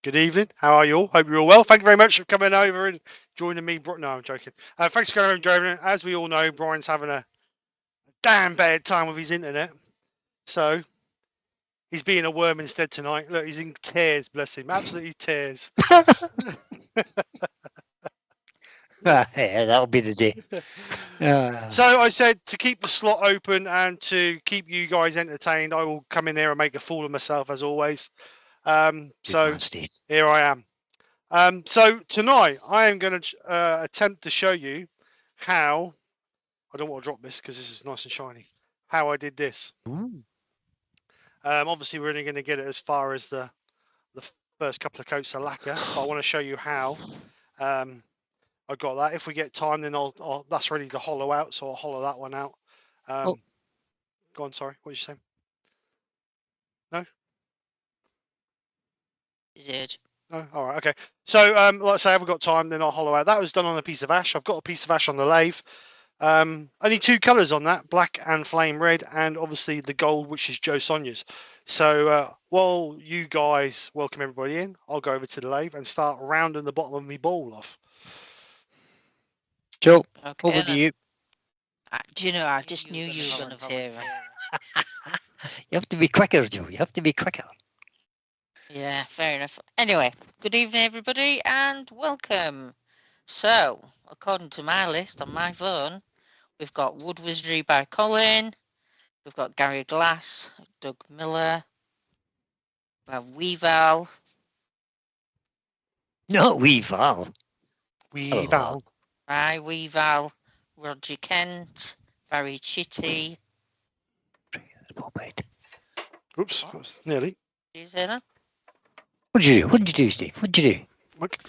Good evening. How are you all? Hope you're all well. Thank you very much for coming over and joining me. No, I'm joking. Thanks for coming over and joining. As we all know, Brian's having a damn bad time with his internet. So he's being a worm instead tonight. Look, he's in tears, bless him. Absolutely tears. Yeah, that'll be the day. So I said to keep the slot open and to keep you guys entertained, I will come in there and make a fool of myself as always. So here I am. So tonight I am going to attempt to show you how, I don't want to drop this because this is nice and shiny, how I did this. Obviously we're only going to get it as far as the first couple of coats of lacquer, but I want to show you how I got that. If we get time, then I'll that's ready to hollow out, so I'll hollow that one out. Go on, sorry, what did you say? No? No? All right, okay. So, like I say, I haven't got time, then I'll hollow out. That was done on a piece of ash. I've got a piece of ash on the lathe. Only two colours on that, black and flame red, and obviously the gold, which is Joe Sonia's. So while you guys welcome everybody in, I'll go over to the lathe and start rounding the bottom of my bowl off. Joe, over to you. Do you know, I just knew you were going to volunteer. You have to be quicker, Joe. You have to be quicker. Yeah, fair enough. Anyway, good evening, everybody, and welcome. So, according to my list on my phone, we've got Wood Wizardry by Colin, we've got Gary Glass, Doug Miller, we have Weaval. Not Weaval. Weaval. Hi, Weaval. Roger Kent, Barry Chitty. Oops, that was nearly. Did you say that? What'd you do? What'd you do, Steve? What'd you do?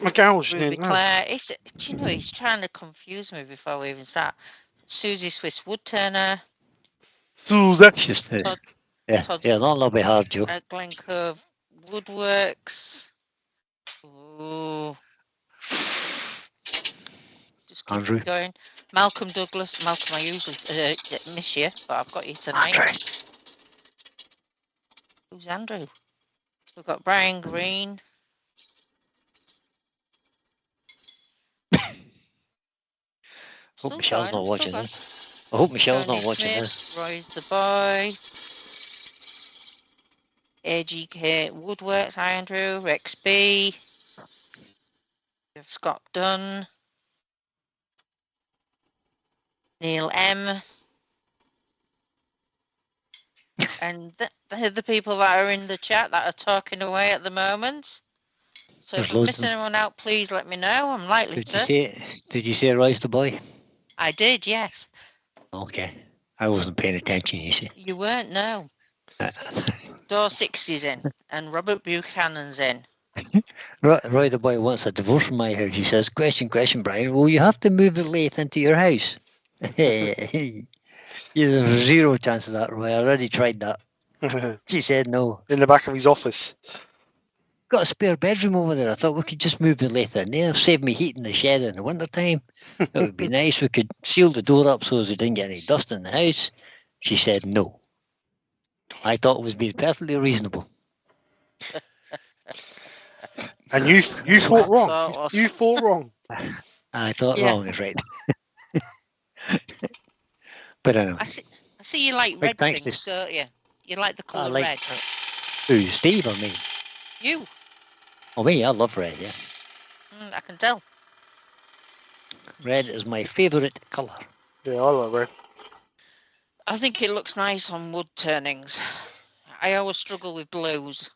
My gouge. Ruby Claire. Do you know, he's trying to confuse me before we even start. Susie Swiss Woodturner. Susie. Todd, that'll be hard, Joe. Glen Cove Woodworks. Ooh. Just keep Andrew. going. Malcolm Douglas. Malcolm, I usually miss you, but I've got you tonight. Andrew. Who's Andrew? We've got Brian Green. Hope Michelle's not watching this. I hope Michelle's not watching this. Roy's the boy. AGK Woodworks, hi Andrew. Rex B. We have Scott Dunn. Neil M. And they're the people that are in the chat that are talking away at the moment. So if I'm missing anyone out, please let me know. I'm likely to. Did you say Roy's the boy? I did, yes. Okay. I wasn't paying attention, you see. You weren't, no. Door 60's in, and Robert Buchanan's in. Roy the boy wants a divorce from my house. He says, question, Brian. Will you have to move the lathe into your house? There's zero chance of that, Roy. I already tried that. She said no. In the back of his office. Got a spare bedroom over there. I thought we could just move the lathe in there, save me heat in the shed in the winter time. That would be nice. We could seal the door up so as we didn't get any dust in the house. She said no. I thought it was being perfectly reasonable. And you thought wrong. Awesome. You thought wrong. I thought wrong is right. But anyway. I see you like red things, don't you? You like the colour red. Who, Steve or me? You. Oh, me? I love red, yeah. I can tell. Red is my favourite colour. Yeah, I like red. I think it looks nice on wood turnings. I always struggle with blues.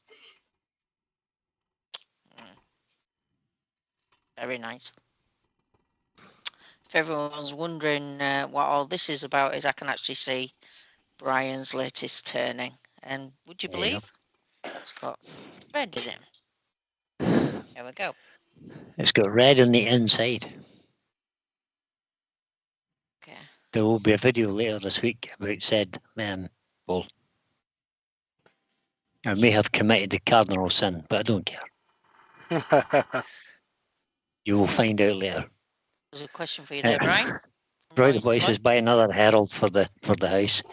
Very nice. If everyone's wondering what all this is about, is I can actually see Brian's latest turning. And would you believe it's got red in it? There we go. It's got red on the inside. Okay. There will be a video later this week about said ball. I may have committed a cardinal sin, but I don't care. You will find out later. There's a question for you there, Brian. Roy the boy says, buy another herald for the house.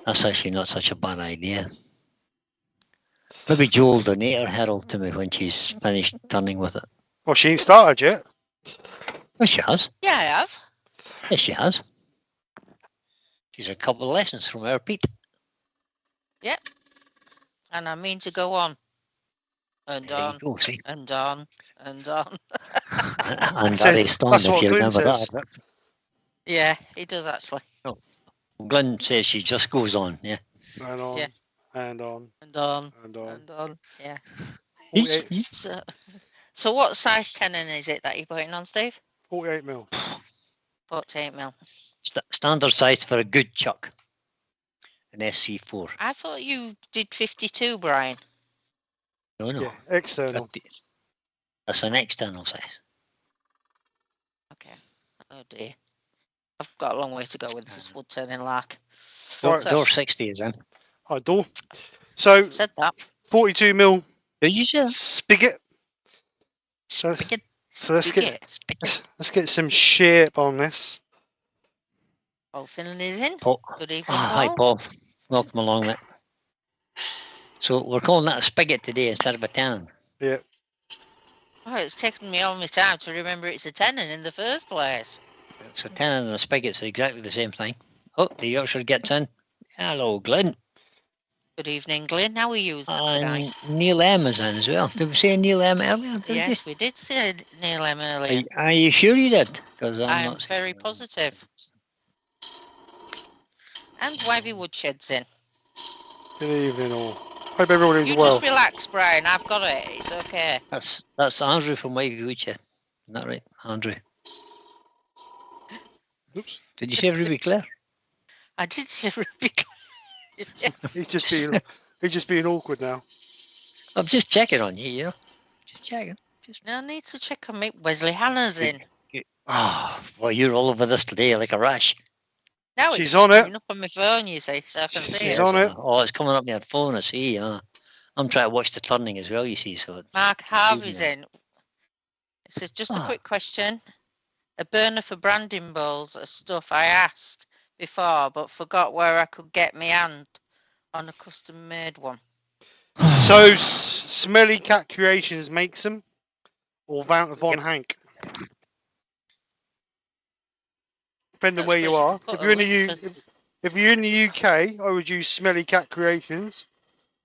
That's actually not such a bad idea. Maybe Jo will donate her Herald to me when she's finished turning with it. Well, she ain't started yet. Oh, she has. Yeah, I have. Yes, she has. She's a couple of lessons from our Pete. Yep. And I mean to go on. And There on. you go, see. And on. And on. And Barry Stone, that's if what you Glyn remember says. that. Yeah, he does actually. Oh. Glenn says she just goes on, yeah. And on. Yeah. And on. And on. And on. And on. Yeah. 48, So what size tenon is it that you're putting on, Steve? 48 mil. 48 mil. Standard size for a good chuck. An SC4. I thought you did 52, Brian. No. Yeah, external. 50. That's an external size. Okay. Oh dear. I've got a long way to go with this wood turning lark. Door 60 is in. Hi, door. So, Said that. 42 mil Did you say that? spigot. So let's get some shape on this. Paul Finland is in. Paul. Good evening, Hi, Paul. Paul. Welcome along, mate. So we're calling that a spigot today instead of a tenon. Yeah. Oh, it's taken me all my time to remember it's a tenon in the first place. So tenon and a spigot's exactly the same thing. Oh, the Yorkshire gets in. Hello, Glenn. Good evening, Glyn. How are you tonight? And Neil M is in as well. Did we say Neil M earlier? Yes, we did say Neil M earlier. Are you sure you did? Because I'm I'm very positive. And Wivey Woodshed's in. Good evening, all. Hope everyone is You well. just relax, Brian. I've got it. It's okay. That's Andrew from Wivey Woodshed. Isn't that right, Andrew? Oops. Did you say Ruby Claire? I did say Ruby. Yes. He's just being awkward now. I'm just checking on you, you know. Just checking. No, I need to check on me. Wesley Hannah's in. Oh, well, you're all over this today like a rash. No, She's it's on it. coming up on my phone, you see, so I can see She's it. on it. Oh, it's coming up on your phone, I see. I'm trying to watch the turning as well, you see. So Mark Harvey's in. It says, just a quick question. A burner for branding balls are stuff I asked before, but forgot where I could get my hand on a custom-made one. So, Smelly Cat Creations makes them, or Von Hank? Depending on where you are. If you're in the UK, I would use Smelly Cat Creations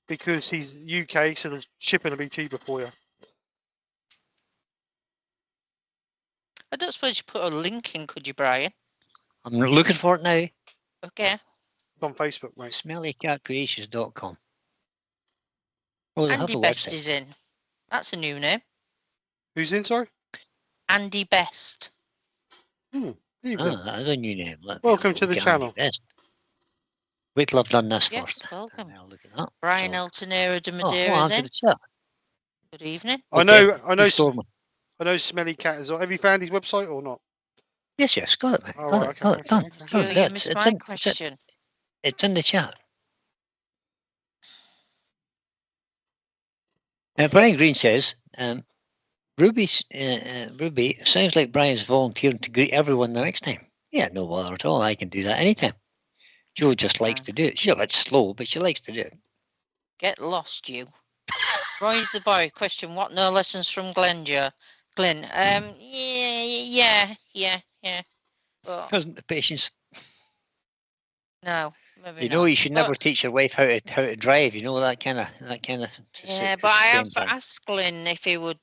because he's UK, so the shipping will be cheaper for you. I don't suppose you put a link in, could you, Brian? I'm looking for it now. Okay. It's on Facebook, mate. Smellycatcreations.com. Oh, they have Andy a Best website. is in. That's a new name. Who's in, sorry? Andy Best. That's a new name. Welcome to the channel. Wait till I've done this Yes, first. welcome. I'll look at that. Brian Eltonera de Madeira is in. Good evening. I know Smelly Cat is on. Have you found his website or not? Yes, got it, mate. Got it done. You missed my question. It's in the chat. Brian Green says, Ruby, sounds like Brian's volunteering to greet everyone the next time. Yeah, no bother at all. I can do that anytime. Jo just likes to do it. She's a bit slow, but she likes to do it. Get lost, you. Roy's the boy. Question: what? No lessons from Glenn? Yeah. But Hasn't the patience? no, maybe you know, you should never teach your wife how to drive. You know that kind of. Yeah, but I have asked Glenn if he would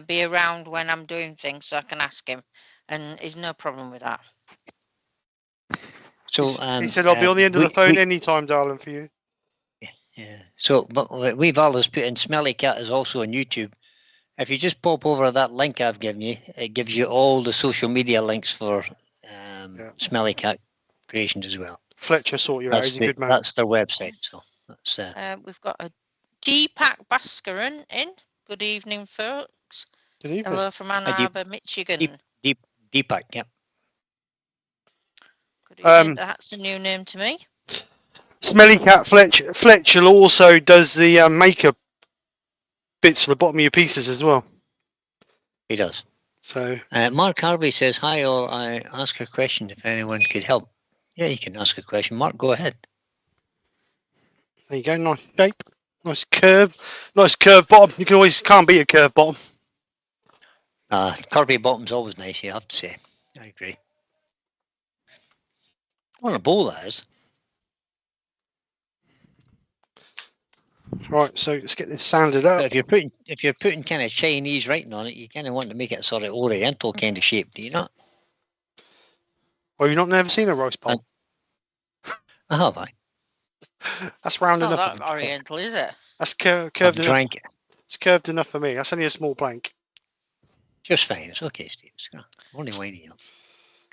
be around when I'm doing things, so I can ask him, and he's no problem with that. So he said I'll be on the end of the phone anytime, darling, for you. Yeah. So, but we've always put in Smelly Cat is also on YouTube. If you just pop over that link I've given you, it gives you all the social media links for Smelly Cat Creations as well. Fletcher sort you out. He's a good man. That's their website. So that's. We've got a Deepak Bhaskaran in. Good evening, folks. Good evening. Hello from Ann Arbor, Michigan. Deepak, yep. Good evening. That's a new name to me. Smelly Cat Fletcher also does the makeup bits for the bottom of your pieces as well. He does. So Mark Harvey says, hi all, I ask a question if anyone could help. Yeah, you can ask a question. Mark, go ahead. There you go, nice shape. Nice curve bottom. You can always can't beat a curve bottom. Curvy bottom's always nice, you have to say. I agree. On a bowl, that is. Right, so let's get this sanded up. But if you're putting kind of Chinese writing on it, you kind of want to make it sort of Oriental kind of shape, do you not? Well, you've not never seen a rice bowl. I have, I. That's It's round not enough. that Oriental, is it? That's curved I've enough. drank it. It's curved enough for me. That's only a small plank. Just fine. It's okay, Steve. It's only whiny.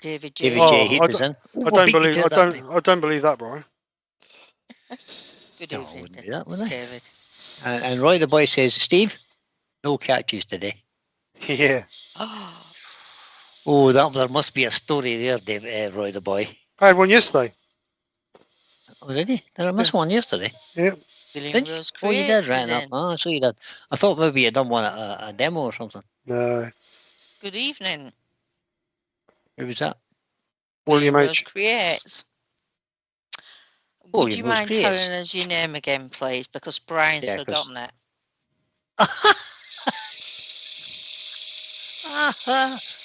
David J. David J. Oh, Heat is in. I don't believe that, Brian. Good No, I evening, wouldn't do that, would I? David. And Roy the boy says, Steve, no catches today. Yeah. Oh, there must be a story there, Dave, Roy the boy. I had one yesterday. Oh, did he? Did I miss one yesterday? Yeah. William Rose Oh, you did, Creates right is enough. in. Oh, so you did. I thought maybe you'd done one a demo or something. No. Good evening. Who was that? William Rose H. Creates. Would William you Rose mind Creates. telling us your name again, please? Because Brian's Yeah, 'cause- forgotten it.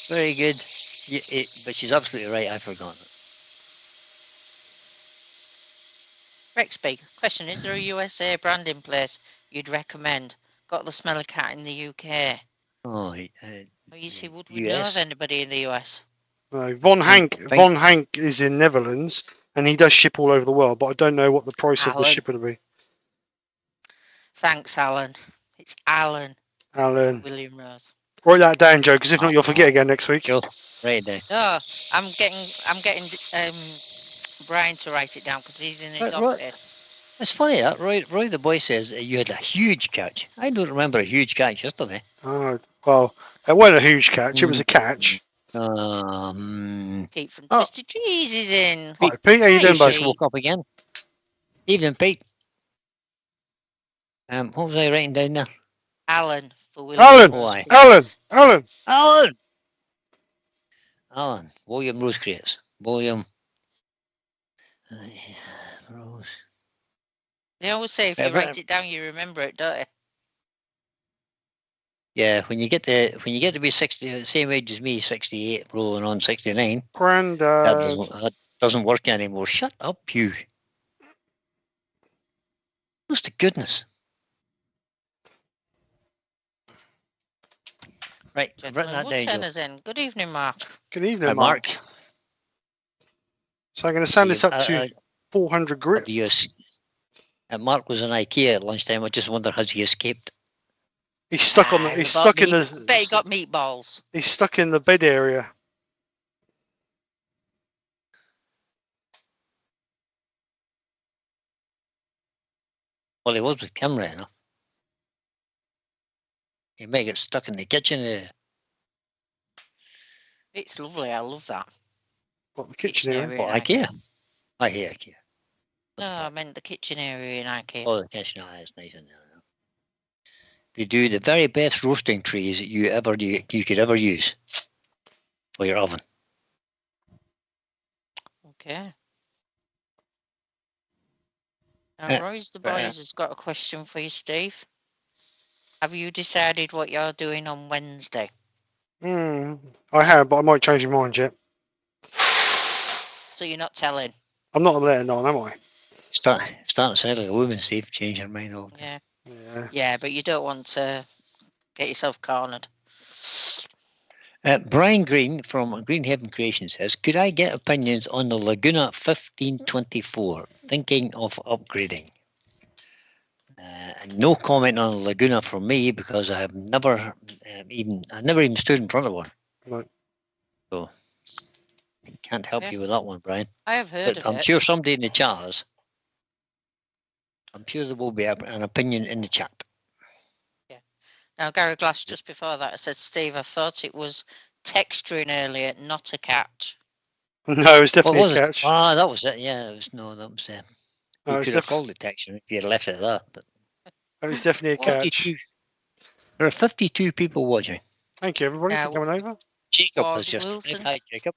Very good. But she's absolutely right. I forgot it. Rexby, question, is there a USA brand in place you'd recommend? Got the smell of cat in the UK. Oh, You see, would we know of anybody in the US? No, Von Hank is in Netherlands, and he does ship all over the world, but I don't know what the price of the shipping will be. Thanks, Alan. It's Alan. Alan. William Rose. Write that down, Joe, because if not, you'll forget again next week. Sure. Write it down. No, I'm getting Brian to write it down because he's in his office. It's funny that Roy the boy says you had a huge catch. I don't remember a huge catch yesterday. Oh, well, it wasn't a huge catch. It was a catch. Pete from Twisted Trees is in. Hi, Pete. How you doing, just woke up again. Evening, Pete. What was I writing down there? Alan for William. Alan. William Rose Creates. William Rose. They always say if you write it down, you remember it, don't you? Yeah, when you get to be 60, same age as me, 68, rolling on 69. Grandad. That doesn't work anymore. Shut up, you. Honest to goodness. Right, I've written that down. Woodturner's in. Good evening, Mark. Good evening, Mark. So I'm going to sand this up to 400 grit. Mark was in IKEA at lunchtime. I just wonder, has he escaped? He's stuck on the. He's stuck in the. Bet he got meatballs. He's stuck in the bed area. Well, he was with Kim right enough. He may get stuck in the kitchen area. It's lovely. I love that. What, the kitchen area? What, IKEA? I hear IKEA. No, I meant the kitchen area in IKEA. Oh, the kitchen area is nice in there. They do the very best roasting trays that you could ever use for your oven. Okay. Now, Royce the Boys has got a question for you, Steve. Have you decided what you're doing on Wednesday? I have, but I might change my mind yet. So you're not telling? I'm not letting on, am I? Starting to sound like a woman, Steve. Change her mind all the time. Yeah, but you don't want to get yourself cornered. Brian Green from Green Heaven Creation says, could I get opinions on the Laguna 1524? Thinking of upgrading. No comment on the Laguna from me because I have never even stood in front of one. Right. So can't help you with that one, Brian. I have heard of it. I'm sure somebody in the chat has. I'm sure there will be an opinion in the chat. Yeah. Now, Gary Glass, just before that, said, Steve, I thought it was texturing earlier, not a catch. No, it was definitely a catch. That was it. Yeah, it was. No, that was. You could have called it texturing if you had left it at that. But it was definitely a catch. There are 52 people watching. Thank you, everybody, for coming over. Jacob has just. Hi, Jacob.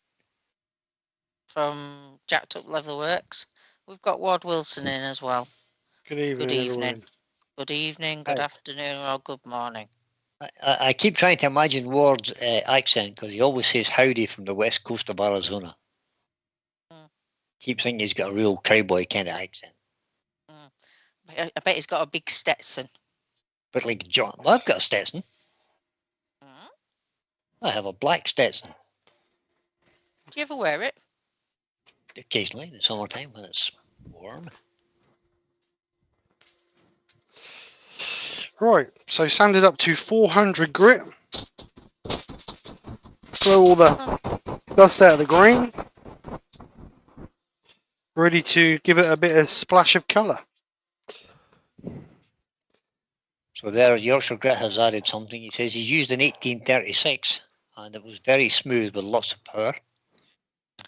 From Jacked Up Leatherworks. We've got Ward Wilson in as well. Good evening. Good evening. good evening, good afternoon, or good morning. I keep trying to imagine Ward's accent because he always says howdy from the west coast of Arizona. Keep thinking he's got a real cowboy kind of accent. I bet he's got a big Stetson. But like John, well, I've got a Stetson. I have a black Stetson. Do you ever wear it? Occasionally in the summertime when it's warm. Right, so sanded up to 400 grit. Throw all the dust out of the grain. Ready to give it a bit of splash of colour. So there, Yorkshire Grit has added something. He says he's used an 1836 and it was very smooth with lots of power.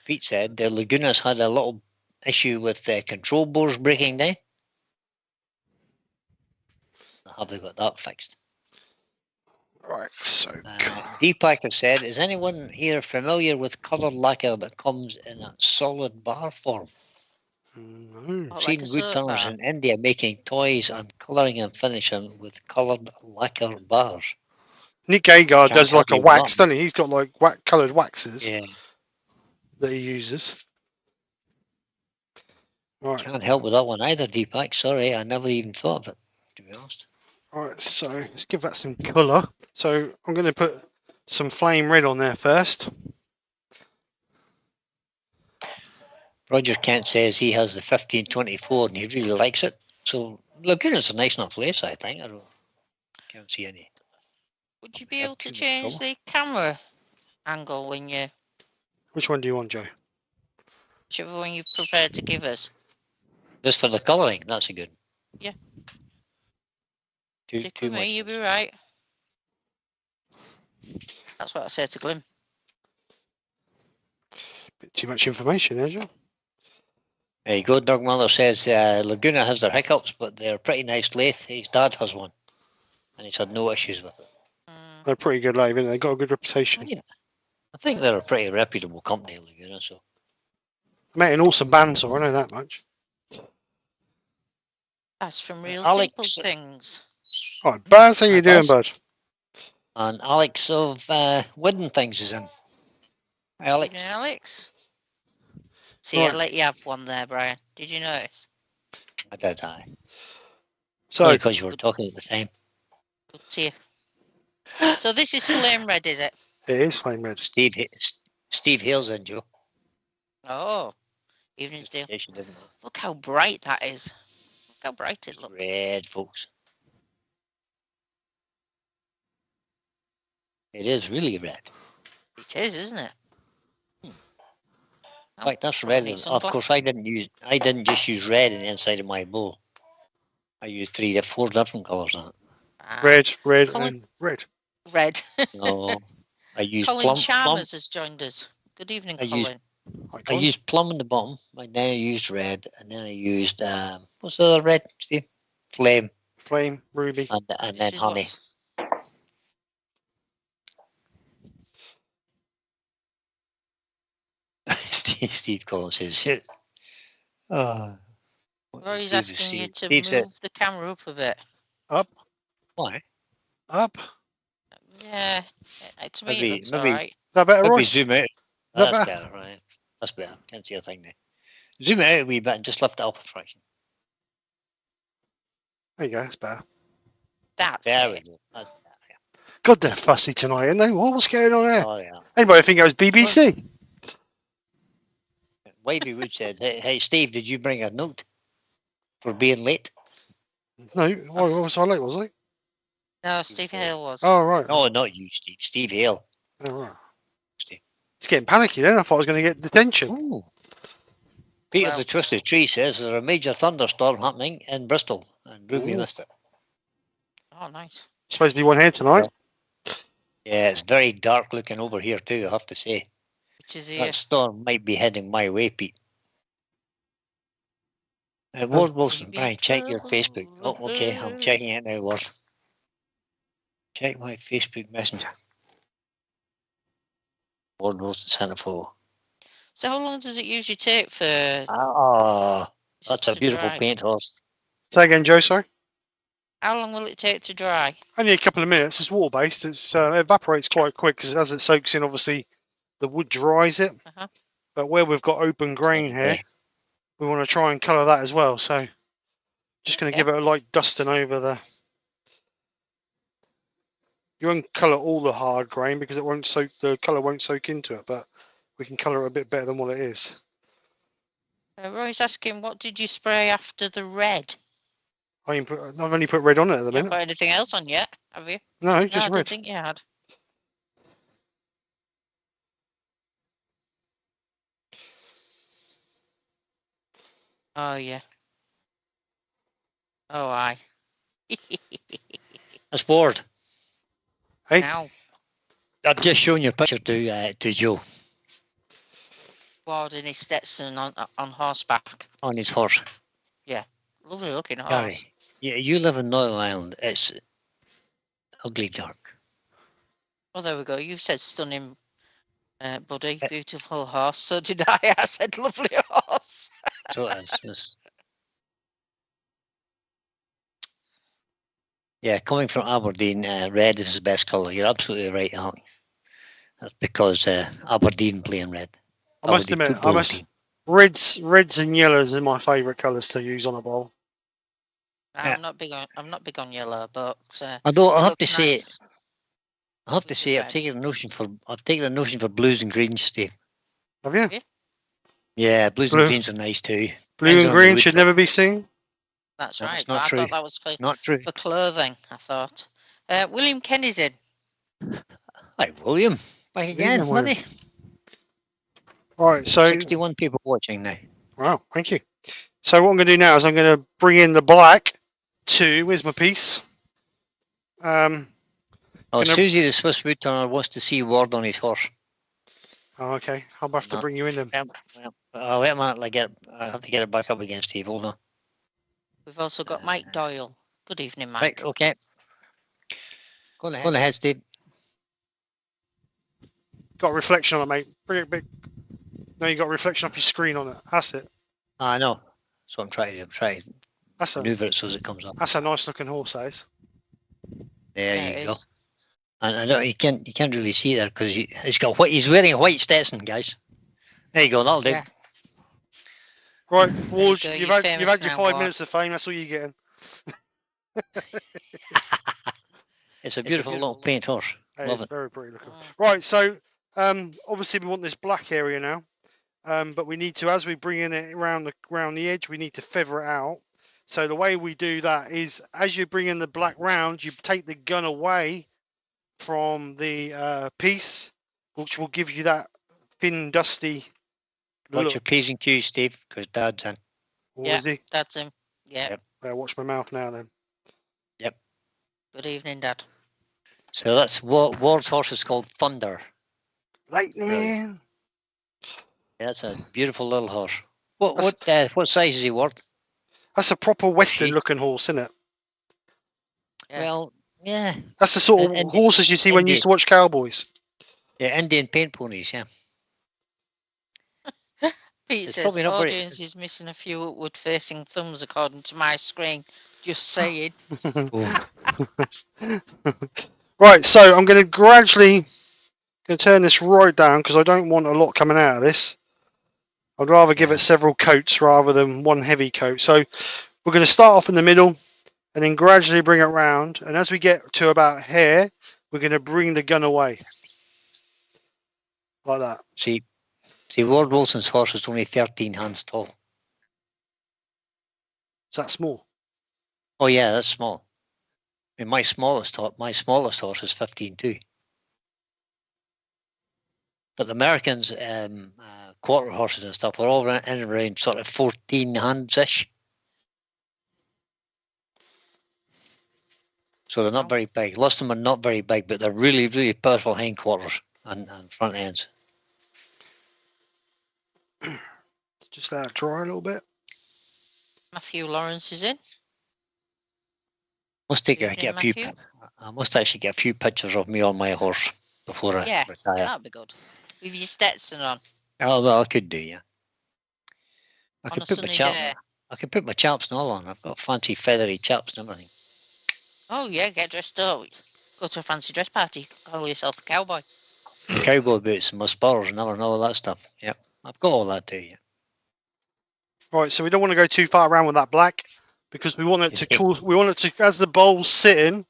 Pete said the Laguna's had a little issue with the control boards breaking down. Have they got that fixed? Right, so Deepak has said, is anyone here familiar with coloured lacquer that comes in a solid bar form? No. I've seen woodturners in India making toys and colouring and finishing with coloured lacquer bars. Nick Agard does like a wax, doesn't he? He's got like coloured waxes that he uses. Right. Can't help with that one either, Deepak. Sorry, I never even thought of it, to be honest. Right, so let's give that some colour. So I'm going to put some flame red on there first. Roger Kent says he has the 1524 and he really likes it. So Laguna's a nice enough lace, I think. I can't see any. Would you be able to change the camera angle when you... Which one do you want, Joe? Whichever one you've prepared to give us. Just for the colouring, that's a good. Yeah. Too Stick with me, you'll be right. That's what I said to Glim. Bit too much information there, Joe. There you go. Doug Miller says Laguna has their hiccups, but they're pretty nice lathe. His dad has one, and he's had no issues with it. They're pretty good lathe, they've got a good reputation. I think they're a pretty reputable company, Laguna. So, mate, an awesome bandsaw. I know that much. That's from Real Alex, Simple Things. All right, Baz, how you doing, bud? And Alex of Wooden Things is in. Hi, Alex. Evening, Alex. See, I let you have one there, Brian. Did you notice? I did, aye. So, because you were talking at the time. Good to you. So this is flame red, is it? It is flame red. Steve Hale's in, Joe. Oh, evening still. Look how bright that is. Look how bright it looks. Red, folks. It is really red. It is, isn't it? In fact, that's red. Of course, I didn't just use red in the inside of my bowl. I used 4 different colours on it. Red, and red. Red. No, I used Colin Chalmers has joined us. Good evening, Colin. I used plum on the bottom, and then I used red, and then I used what's the other red, Steve? Flame, ruby, and then honey. Steve Collins says, well, he's asking you to move the camera up a bit. Up? Why? Up? Yeah, to me it looks alright. Is that better, Maybe Roy? zoom out. That's better, right? That's better. Can't see a thing there. Zoom it out a wee bit and just lift it up a fraction. There you go, that's better. There we go. God, they're fussy tonight, aren't they? What's going on there? Oh, yeah. Anybody think it was BBC? Wavy Wood said, hey, Steve, did you bring a note for being late? No, why was I late, was I? No, Steve Hale was. Oh, right. No, not you, Steve. Steve Hale. Oh, right. Steve. It's getting panicky then. I thought I was going to get detention. Ooh. Peter the Twisted Tree says there's a major thunderstorm happening in Bristol, and Ruby missed it. Oh, nice. Supposed to be one here tonight. Yeah, it's very dark looking over here too, I have to say. Which is here. That storm might be heading my way, Pete. Ward Wilson, Brian, check your Facebook. Oh, okay, I'm checking it now, Ward. Check my Facebook Messenger. Ward Wilson sent a photo. So how long does it usually take for... Oh, that's a beautiful paint horse. Say again, Joe, sorry? How long will it take to dry? Only a couple of minutes. It's water based. It evaporates quite quick because as it soaks in, obviously the wood dries it. But where we've got open grain here, we want to try and colour that as well. So just going to give it a light dusting over the. You won't colour all the hard grain because it won't soak. The colour won't soak into it, but we can colour it a bit better than what it is. Roy's asking, what did you spray after the red? I've only put red on it at the minute. You haven't put anything else on yet, have you? No, just I red. don't think you had. Oh, yeah. Oh, aye. That's bored. Hey? Now. I've just shown your picture to Joe. Bored in his Stetson on horseback. On his horse. Yeah. Lovely looking horse. Gary, yeah, you live in Northern Ireland. It's ugly dark. Oh, there we go. You said stunning, buddy. Beautiful horse. So did I. I said lovely horse. So it is. Yeah, coming from Aberdeen, red is the best colour. You're absolutely right, Alex. That's because Aberdeen playing red. I must admit, reds and yellows are my favourite colours to use on a bowl. I'm not big on yellow, but although I have to nice. say, I've taken a notion for blues and greens, Steve. Have you? Yeah, blues and greens are nice too. Blue and green should never be seen. That's no, right. It's not true. I thought that was not true. For clothing, I thought. William Kenny's in. Hi, William. Back again, buddy. Right, so 61 people watching now. Wow, thank you. So what I'm going to do now is I'm going to bring in the black to. Where's my piece? Susie, the Swiss woodturner, wants to see Ward on his horse. Oh, okay. I'll have to bring you in then. Wait a minute. I have to get it back up again, Steve. Hold on. We've also got Mike Doyle. Good evening, Mike. Right, okay. Go ahead, Steve. Got a reflection on it, mate. Bring it big. No, you got a reflection off your screen on it. That's it. I know. That's what I'm trying to do. I'm trying to maneuver it so as it comes up. That's a nice looking horse, that is. There you go. And I don't, you can't really see that because he's wearing a white Stetson, guys. There you go. That'll do. Yeah. Right, Ward, you've had your 5 minutes of fame. That's all you're getting. It's a beautiful little paint horse. It's very pretty looking. Right, so obviously we want this black area now, but we need to, as we bring in it around the edge, we need to feather it out. So the way we do that is, as you bring in the black round, you take the gun away from the piece, which will give you that thin, dusty look. Watch your P's and Q's, Steve, because Dad's in. Is he? That's him. Yeah. Yep. Better watch my mouth now then. Yep. Good evening, Dad. So that's Ward's horse is called Thunder. Lightning. Yeah, that's a beautiful little horse. What size is he, Ward? That's a proper Western looking horse, isn't it? Yeah. Well, yeah. That's the sort of horses you see when you used to watch cowboys. Yeah, Indian paint ponies, yeah. Pete says audience is missing a few upward facing thumbs according to my screen. Just saying. Right, so I'm going to gradually turn this right down because I don't want a lot coming out of this. I'd rather give it several coats rather than one heavy coat. So we're going to start off in the middle and then gradually bring it round. And as we get to about here, we're going to bring the gun away. Like that. See, Ward Wilson's horse is only 13 hands tall. Is that small? Oh yeah, that's small. I mean, my smallest horse is 15 too. But the Americans, quarter horses and stuff, are all in and around sort of 14 hands-ish. So they're not very big. Lots of them are not very big, but they're really, really powerful hindquarters and front ends. Just let it dry a little bit. Matthew Lawrence is in. I must actually get a few pictures of me on my horse before I retire. That'd be good. With your Stetson on. Oh well, I could do, yeah. I could put my chaps and all on. I've got fancy feathery chaps and everything. Oh yeah, get dressed up. Go to a fancy dress party. Call yourself a cowboy. Cowboy boots and my spurs and all that stuff. Yep, I've got all that too. Yeah. Right, so we don't want to go too far around with that black because we want it to cool. We want it to, as the bowl's sitting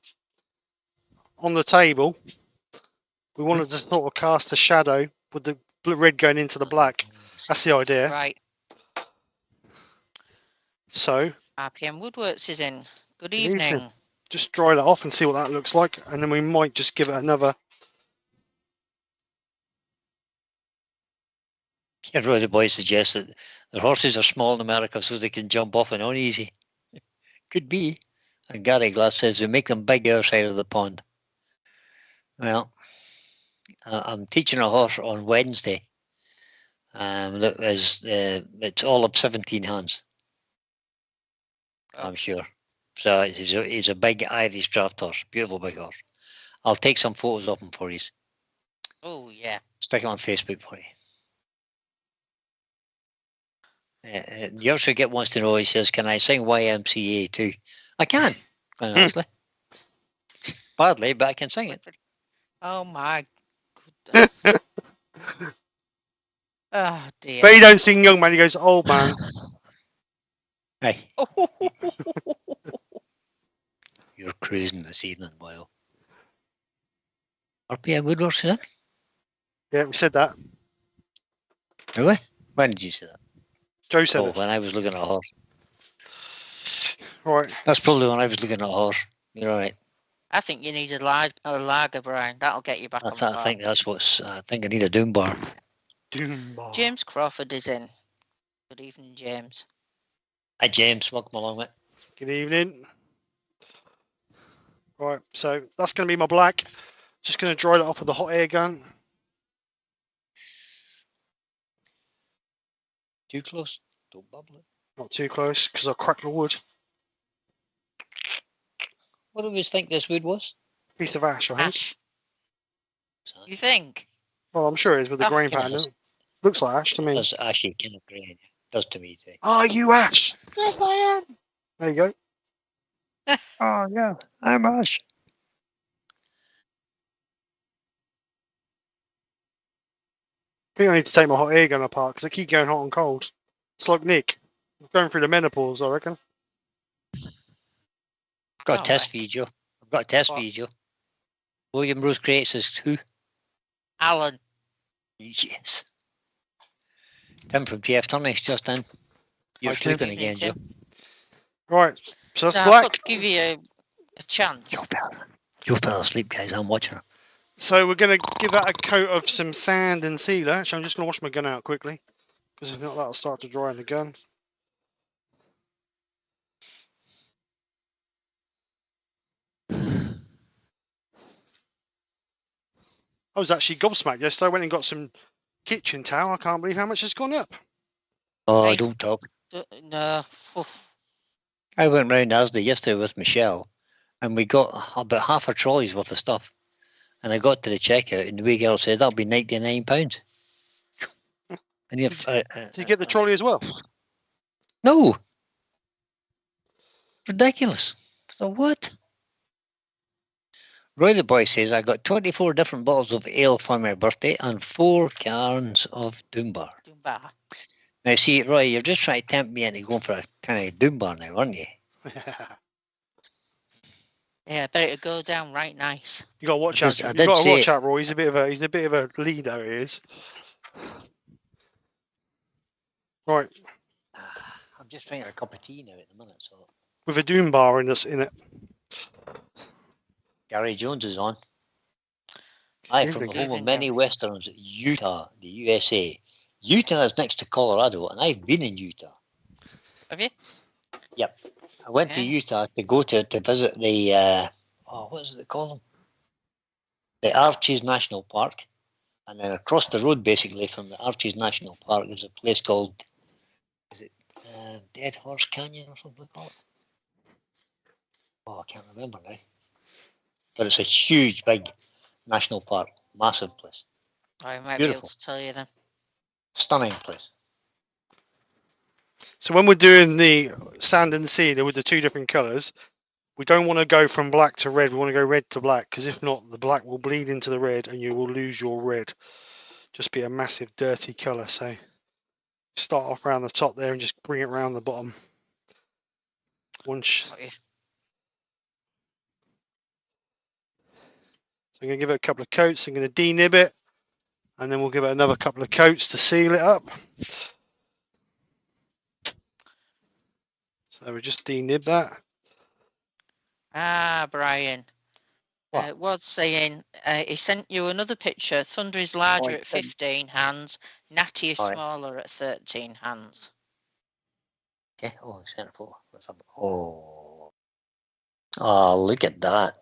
on the table, we want it to sort of cast a shadow with the red going into the black. That's the idea. Right. So RPM Woodworks is in. Good Good evening. evening. Just dry that off and see what that looks like, and then we might just give it another. Everybody, the boys suggest that the horses are small in America so they can jump off and on easy. Could be. And Gary Glass says we make them big our side of the pond. Well, I'm teaching a horse on Wednesday. It's all of 17 hands. I'm sure. So he's a big Irish draft horse, beautiful big horse. I'll take some photos of him for you. Oh yeah. Stick it on Facebook for you. Yorkshire Get wants to know. He says, "Can I sing YMCA too?" I can, quite honestly. Badly, but I can sing it. Oh my goodness. Oh dear. But he don't sing young man. He goes old man. Hey, you're cruising this evening, Boyle. RPM Woodworks is it? Yeah, we said that. Really? When did you say that? Joe said it. When I was looking at a horse. Right. That's probably when I was looking at a horse. You're all right. I think you need a lager, Brian. That'll get you back on the bar. I think that's what's. I think I need a doom bar. Doom bar. James Crawford is in. Good evening, James. Hi, James. Welcome along, mate. Good evening. Right, so that's going to be my black. Just going to dry that off with the hot air gun. Too close? Don't bubble it. Not too close because I'll crack the wood. What do you think this wood was? Piece of ash, I think. Ash. You think? Well, I'm sure it is with the grain pattern. Looks like ash to me. It's ashy kind of grain. It does to me too. Are you ash? Yes, I am. There you go. Oh, yeah. I'm ash. I think I need to take my hot air gun apart because I keep going hot and cold. It's like Nick. I'm going through the menopause, I reckon. I've got a test for you, Joe. I've got a test for you, Joe. William Rose creates as who? Alan. Yes. Tim from TF Turning's just in. You're sleeping again, Joe. Right, so that's I've black. got to give you a chance. You fell asleep, guys. I'm watching her. So we're going to give that a coat of some sand and sealer. Actually, I'm just going to wash my gun out quickly because if not, that'll start to dry in the gun. I was actually gobsmacked yesterday. I went and got some kitchen towel. I can't believe how much it's gone up. Oh, Hey. don't talk. No. I went round Asda yesterday with Michelle and we got about half a trolley's worth of stuff. And I got to the checkout and the wee girl said, that'll be £99. And Did you get the trolley as well? No. Ridiculous. So what? Roy the boy says, I got 24 different bottles of ale for my birthday and 4 cans of Doombar. Doombar. Now see, Roy, you're just trying to tempt me into going for a kind of Doombar now, aren't you? Yeah, better go down right nice. You got to watch out. You got to watch out, Roy. He's a bit of a leader. He is. Right. I'm just drinking a cup of tea now at the minute, so. With a Doom bar in it. Gary Jones is on. Hi, from the home of many westerns, Utah, the USA. Utah is next to Colorado, and I've been in Utah. Have you? Yep. I went to Utah to go to visit the, what is it they call them? The Arches National Park. And then across the road, basically, from the Arches National Park, there's a place called, is it Dead Horse Canyon or something like that? Oh, I can't remember now. But it's a huge, big national park. Massive place. I might Beautiful. be able to tell you then. Stunning place. So when we're doing the sand and sealer with the two different colours, we don't want to go from black to red. We want to go red to black, because if not, the black will bleed into the red and you will lose your red. Just be a massive dirty colour. So start off around the top there and just bring it around the bottom. Once. So I'm going to give it a couple of coats. I'm going to denib it, and then we'll give it another couple of coats to seal it up. So we just denib that. Ah, Brian. Was saying he sent you another picture. Thunder is larger at 15 hands. Natty is smaller at 13 hands. Okay. Oh, sent a photo. Oh. Oh, look at that.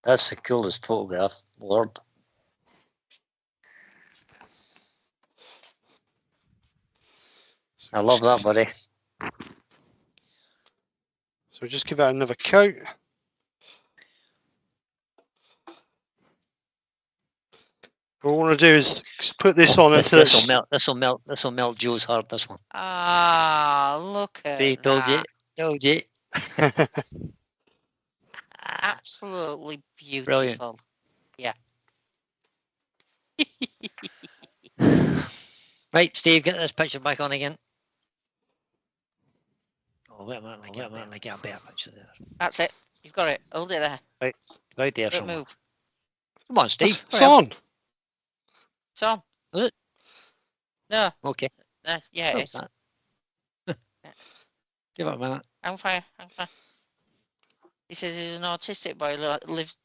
That's the coolest photograph, Lord. I love that, buddy. So just give that another coat. What we want to do is put this on until this will melt Joe's heart. This one. Ah, look at that. Told you. Absolutely beautiful. Brilliant. Yeah. Right, Steve, get this picture back on again. Oh, wait a minute, let me get a better picture there. That's it. You've got it. Hold it there. Right there. Don't move. Come on, Steve. It's on. It's on. Is it? No. Okay. Yeah, it's. Give it a minute. I'm fine. He says he's an autistic boy. Lives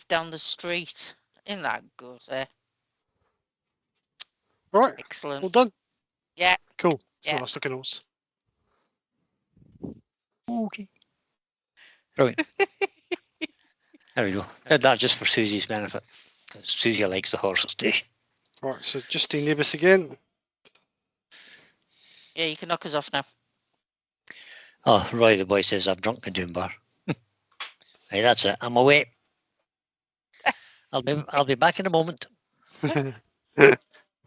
down the street. Isn't that good? Right. Excellent. All done. Yeah. Cool. Yeah. Nice looking horse. Okay. Brilliant. There we go. Did that just for Susie's benefit. Because Susie likes the horses too. Right, so just denib us again. Yeah, you can knock us off now. Oh, Roy the boy says I've drunk the Doom Bar. Hey, that's it. I'm away. I'll be back in a moment.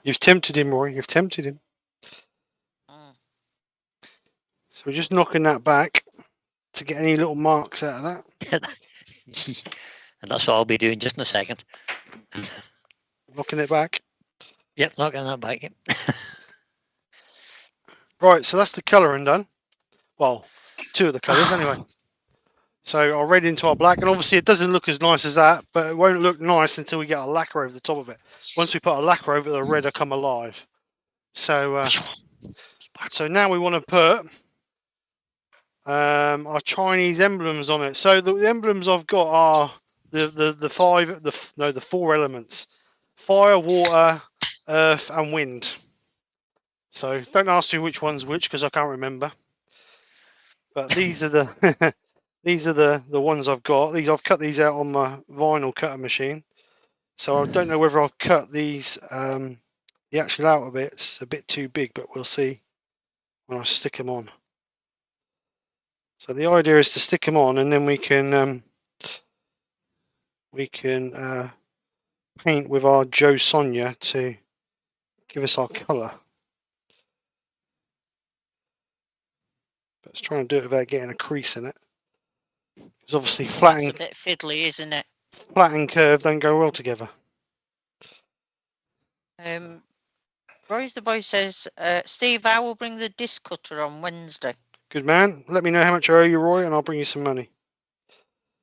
You've tempted him, Roy. You've tempted him. So we're just knocking that back to get any little marks out of that. And that's what I'll be doing just in a second. Knocking it back. Yep, knocking that back. Yep. Right, so that's the colouring done. Well, two of the colours anyway. So our red into our black, and obviously it doesn't look as nice as that, but it won't look nice until we get our lacquer over the top of it. Once we put our lacquer over it, the red will come alive. So, so now we want to put our Chinese emblems on it. So the emblems I've got are the four elements: fire, water, earth, and wind. So don't ask me which one's which because I can't remember. But these are the these are the ones I've got. I've cut these out on my vinyl cutter machine. So I don't know whether I've cut these the actual outer bits a bit too big, but we'll see when I stick them on. So the idea is to stick them on, and then we can paint with our Joe Sonia to give us our colour. Let's try and do it without getting a crease in it. Because obviously flat and, a bit fiddly, isn't it? Flat and curved don't go well together. Royce the boy says, Steve, I will bring the disc cutter on Wednesday. Good man. Let me know how much I owe you, Roy, and I'll bring you some money.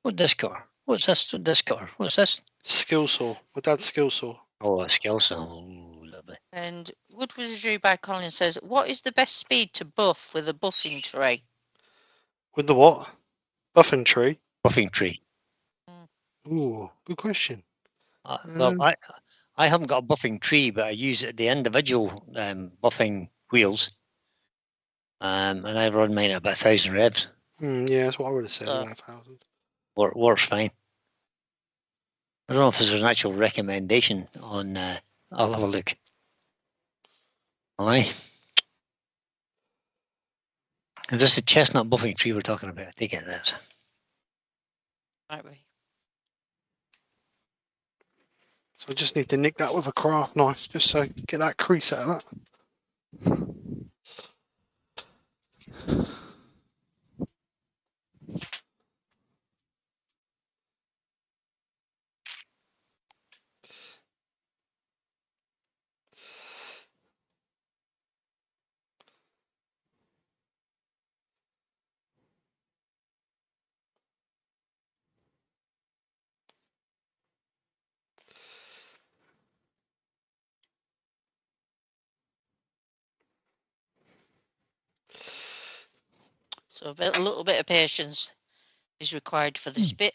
What disc cutter? What's this? Disc cutter? What's this? Skill saw. My dad's skill saw. Oh, a skill saw. Oh, lovely. And Wood Wizardry by Colin says, what is the best speed to buff with a buffing tray? With the what? Buffing tree? Buffing tree. Ooh, good question. Well, I haven't got a buffing tree, but I use the individual buffing wheels. And I run mine at about 1,000 revs. Yeah, that's what I would have said. 1,000. Works fine. I don't know if there's an actual recommendation on. I'll have a look. Aye. And just the chestnut buffing tree we're talking about. I think it is. Might be. So I just need to nick that with a craft knife, just so get that crease out of that. So a little bit of patience is required for this bit.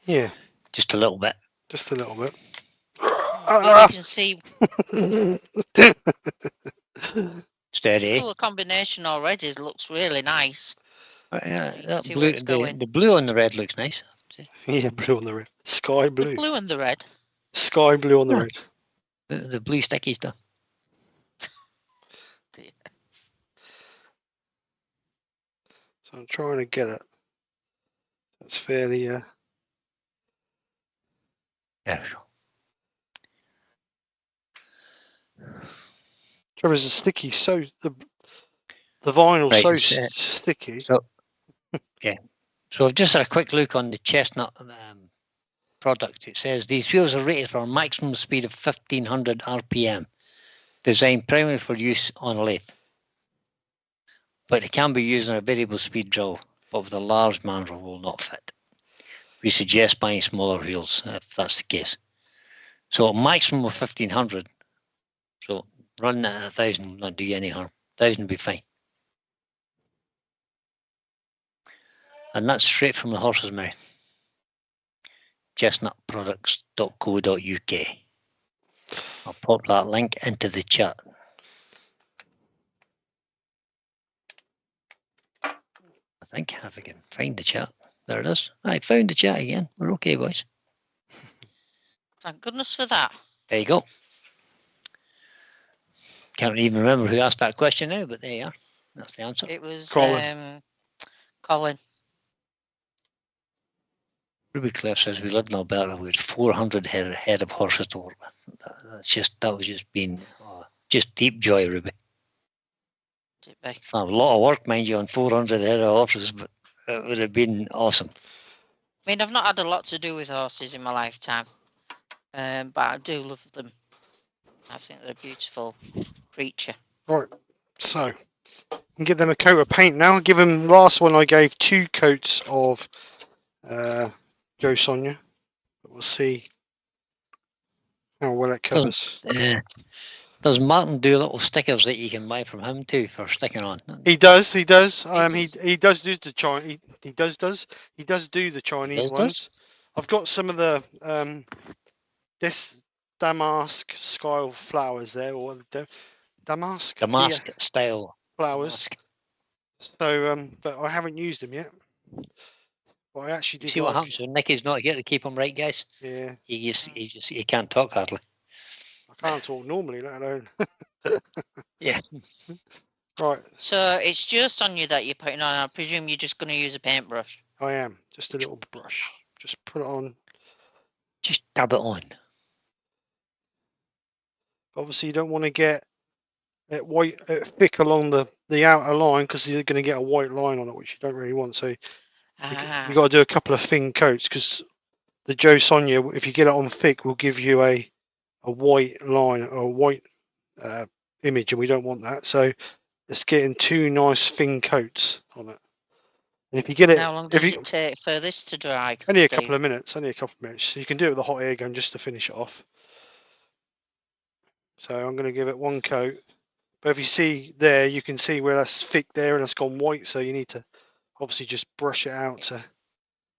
Yeah, just a little bit. just a little bit. But you can see Steady. colour combination already looks really nice. That see blue, where it's going. the blue on the red looks nice. Yeah, blue on the red. Sky The blue. blue and the red. Sky blue on the Yeah. red. The blue sticky stuff. So I'm trying to get it. That's fairly. There we go. Trouble is the sticky so the vinyl Right, so it's, sticky. So yeah. So I've just had a quick look on the chestnut product. It says these wheels are rated for a maximum speed of 1500 RPM, designed primarily for use on a lathe. But it can be used on a variable speed drill, but with a large mandrel will not fit. We suggest buying smaller wheels if that's the case. So a maximum of 1500. So run that at 1000 will not do you any harm. 1000 will be fine. And that's straight from the horse's mouth. chestnutproducts.co.uk. I'll pop that link into the chat. I think if I can find the chat. There it is. I found the chat again. We're okay, boys. Thank goodness for that. There you go. Can't even remember who asked that question now, but there you are. That's the answer. It was Colin. Colin. Ruby Cliff says we lived in Alberta with 400 head of horses to work with. That was just being just deep joy, Ruby. A lot of work, mind you, on 400 head of horses, but it would have been awesome. I mean, I've not had a lot to do with horses in my lifetime, but I do love them. I think they're a beautiful creature. Right, so give them a coat of paint now. Give them last one. I gave 2 coats of Joe Sonia, but we'll see how well it covers. Does Martin do little stickers that you can buy from him too for sticking on? He does. He does. He does do the Chinese. He does do the Chinese ones. I've got some of the this damask style flowers there, or damask style flowers. So, but I haven't used them yet. But I actually did. See what happens when Nicky's not here to keep him right, guys? Yeah. He can't talk hardly. I can't talk normally, let alone. Yeah. Right. So it's just on you that you're putting on. I presume you're just going to use a paintbrush. I am. Just a little brush. Just put it on. Just dab it on. Obviously, you don't want to get it white, thick along the outer line, because you're going to get a white line on it, which you don't really want. So you got to do a couple of thin coats, because the Joe Sonia, if you get it on thick, will give you a white line or a white image, and we don't want that. So it's getting 2 nice thin coats on it. And if you get it, how long does it take for this to dry? Only a couple of minutes. Only a couple of minutes. So you can do it with a hot air gun just to finish it off. So I'm going to give it 1 coat. But if you see there, you can see where that's thick there and it's gone white. So you need to obviously just brush it out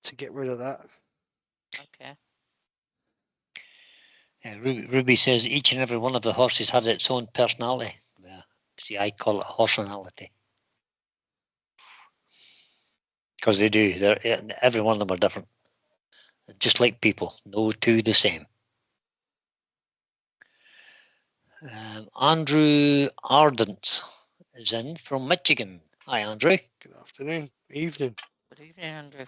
to get rid of that. Okay. Yeah, Ruby says each and every one of the horses had its own personality. Yeah. See, I call it horsenality. Because they do. Every one of them are different. Just like people. No two the same. Andrew Ardent is in from Michigan. Hi, Andrew. Good afternoon. Evening. Good evening, Andrew.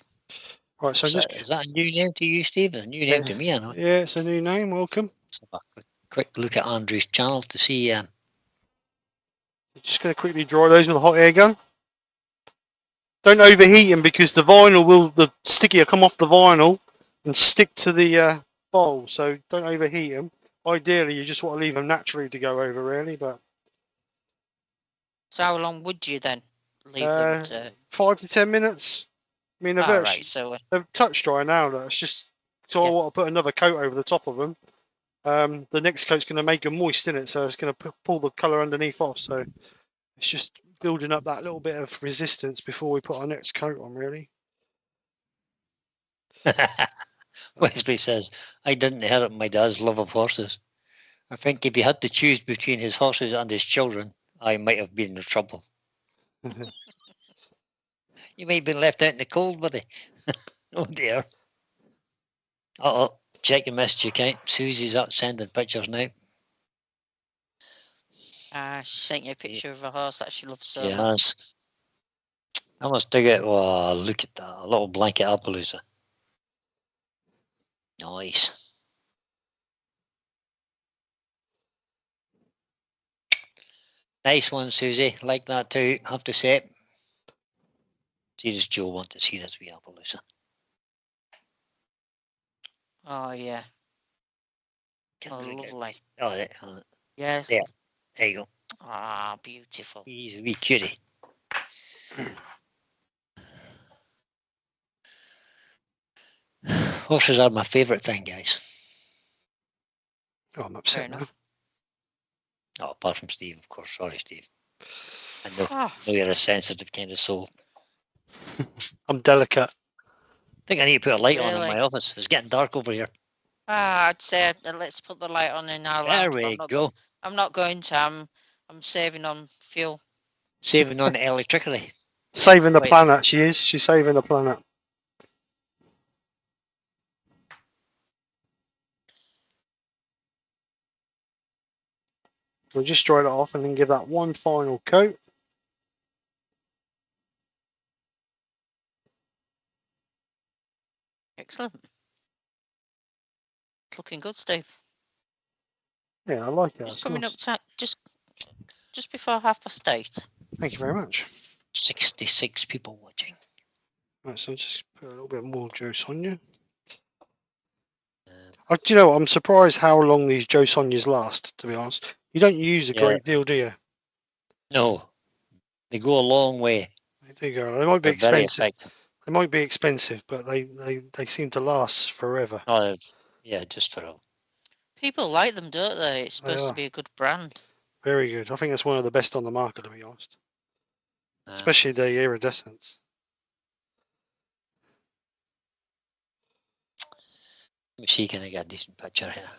Right, so is that a new name to you, Steve? A new name to me, I know. Yeah, it's a new name. Welcome. Let's have a quick look at Andrew's channel to see. Just going to quickly dry those with a hot air gun. Don't overheat them, because the sticky will come off the vinyl and stick to the bowl. So don't overheat them. Ideally, you just want to leave them naturally to go over, really. But so how long would you then leave them to? 5 to 10 minutes. I mean, they're touch dry now. That's just so I want to put another coat over the top of them. The next coat's going to make them moist, isn't it? So it's going to pull the colour underneath off. So it's just building up that little bit of resistance before we put our next coat on, really. Wesley says, I didn't inherit my dad's love of horses. I think if he had to choose between his horses and his children, I might have been in trouble. You might have been left out in the cold, buddy. Oh dear. Uh-oh, check your message account. Susie's up sending pictures now. She sent you a picture of a horse that she loves so She much. has. I must dig it. Oh, look at that. A little blanket Appaloosa. Nice. Nice one, Susie. Like that too, have to say. See, does Joe want to see this wee Appaloosa? Oh, yeah. Can't Oh, really get- lovely. Oh, Yes. there. There you go. Ah, beautiful. He's a wee cutie. Horses are my favourite thing, guys. Oh, I'm upset now. Oh, apart from Steve, of course. Sorry, Steve. I know, Oh, know you're a sensitive kind of soul. I'm delicate. I think I need to put a light on in Really? my office. It's getting dark over here. I'd say let's put the light on in our There lounge. But we go. I'm not going to. I'm saving on fuel. Saving on electricity. Saving the Wait. planet, she is. She's saving the planet. We'll just dry that off and then give that one final coat. Excellent. It's looking good, Steve. Yeah, I like it. Just It's coming nice. up to just before 8:30. Thank you very much. 66 people watching. Right, so just put a little bit more Joe Sonia. Um, Do you know what? I'm surprised how long these Joe Sonias last, to be honest. You don't use a Yeah. great deal, do you? No, they go a long way. They do go. They might be They're very expensive. effective. They might be expensive, but they seem to last forever. Oh, yeah, just for a. People like them, don't they? It's supposed to are. be a good brand. Very good. I think that's one of the best on the market, to be honest. Especially the iridescence. Let me see, can I get a decent picture here?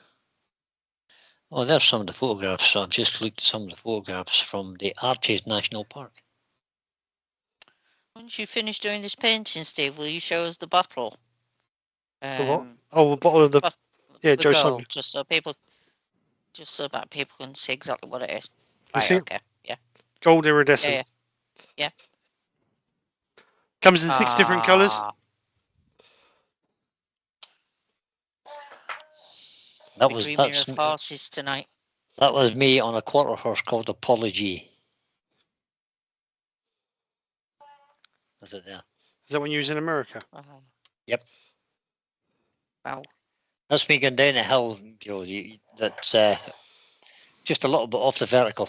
Oh, there's some of the photographs. So I've just looked at some of the photographs from the Arches National Park. Once you finish doing this painting, Steve, will you show us the bottle? The what? Oh, the bottle of the the Joe gold, Sonia. just so that people can see exactly what it is. You Right, see? okay, yeah. Gold iridescent. Yeah. Comes in 6 different colours. That's of horses tonight. That was me on a quarter horse called Apology. Is it there? Is that one used in America? Yep. Wow. That's me going down a hill, Joe. That's just a little bit off the vertical.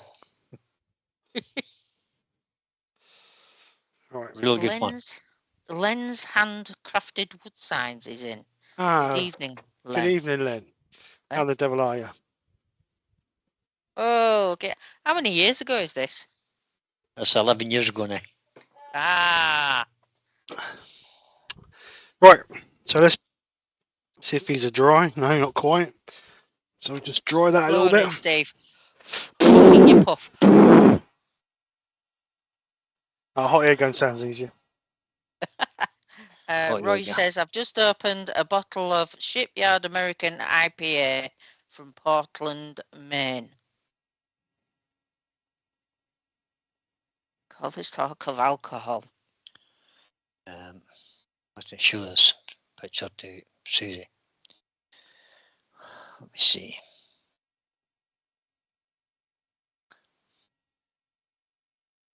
Right. Real good fun. The Lens handcrafted wood signs is in. Ah, Good evening, Len. good evening, Len. How the devil are you? Oh, okay. How many years ago is this? That's 11 years ago now. Ah. Right. So let's see if these are dry. No, not quite. So we'll just dry that a little bit. Steve. Puffing your puff. Hot air gun sounds easier. Roy says, I've just opened a bottle of Shipyard American IPA from Portland, Maine. All this talk of alcohol. Let's show this picture to Susie. Let me see.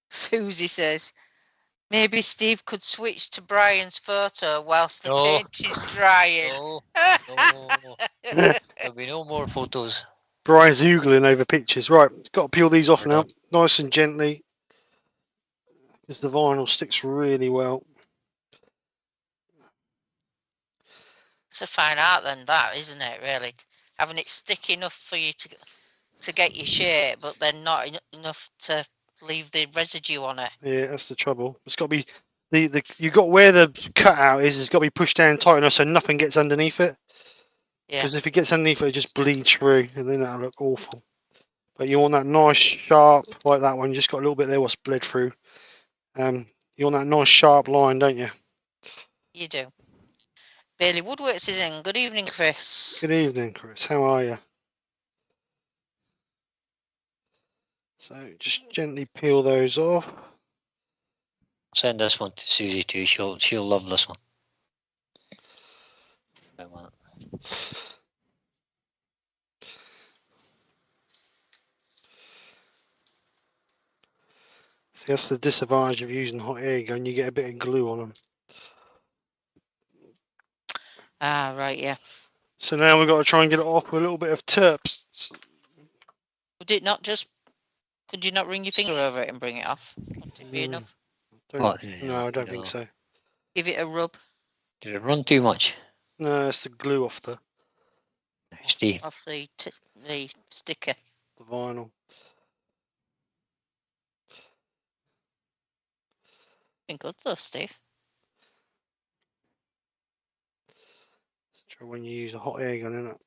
Susie says, maybe Steve could switch to Brian's photo whilst the paint is drying. There'll be no more photos. Brian's oogling over pictures. Right, got to peel these off now, nice and gently, because the vinyl sticks really well. It's a fine art then, that, isn't it, really? Having it stick enough for you to get your shape, but then not enough to leave the residue on it. Yeah, that's the trouble. It's got to be you got where the cutout is. It's got to be pushed down tight enough so nothing gets underneath it. Yeah. Because if it gets underneath it, it just bleeds through, and then that'll look awful. But you want that nice sharp, like that one. You just got a little bit there what's bled through. You want that nice sharp line, don't you? You do. Bailey Woodworks is in. Good evening, Chris. Good evening, Chris. How are you? So just gently peel those off. Send this one to Susie too. She'll love this one. See, that's the disadvantage of using hot air gun. You get a bit of glue on them. Ah, right, yeah. So now we've got to try and get it off with a little bit of terps. Would it not just? Could you not ring your finger over it and bring it off? Would it be enough? No, I don't think so. Give it a rub. Did it run too much? No, it's the glue off the Steve. Off the sticker. The vinyl. Been good though, Steve. Try when you use a hot air gun, innit?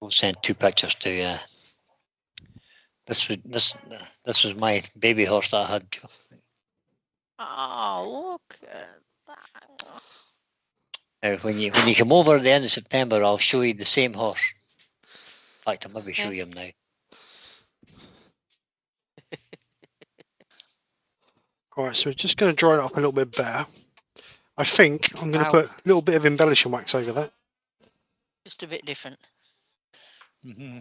We'll send 2 pictures to this was my baby horse that I had. Oh, look at that. Now, when you come over at the end of September, I'll show you the same horse. In fact, I'll maybe show you him now. Alright, so we're just going to dry it up a little bit better. I think I'm going to put a little bit of embellishing wax over that. Just a bit different. Mm-hmm.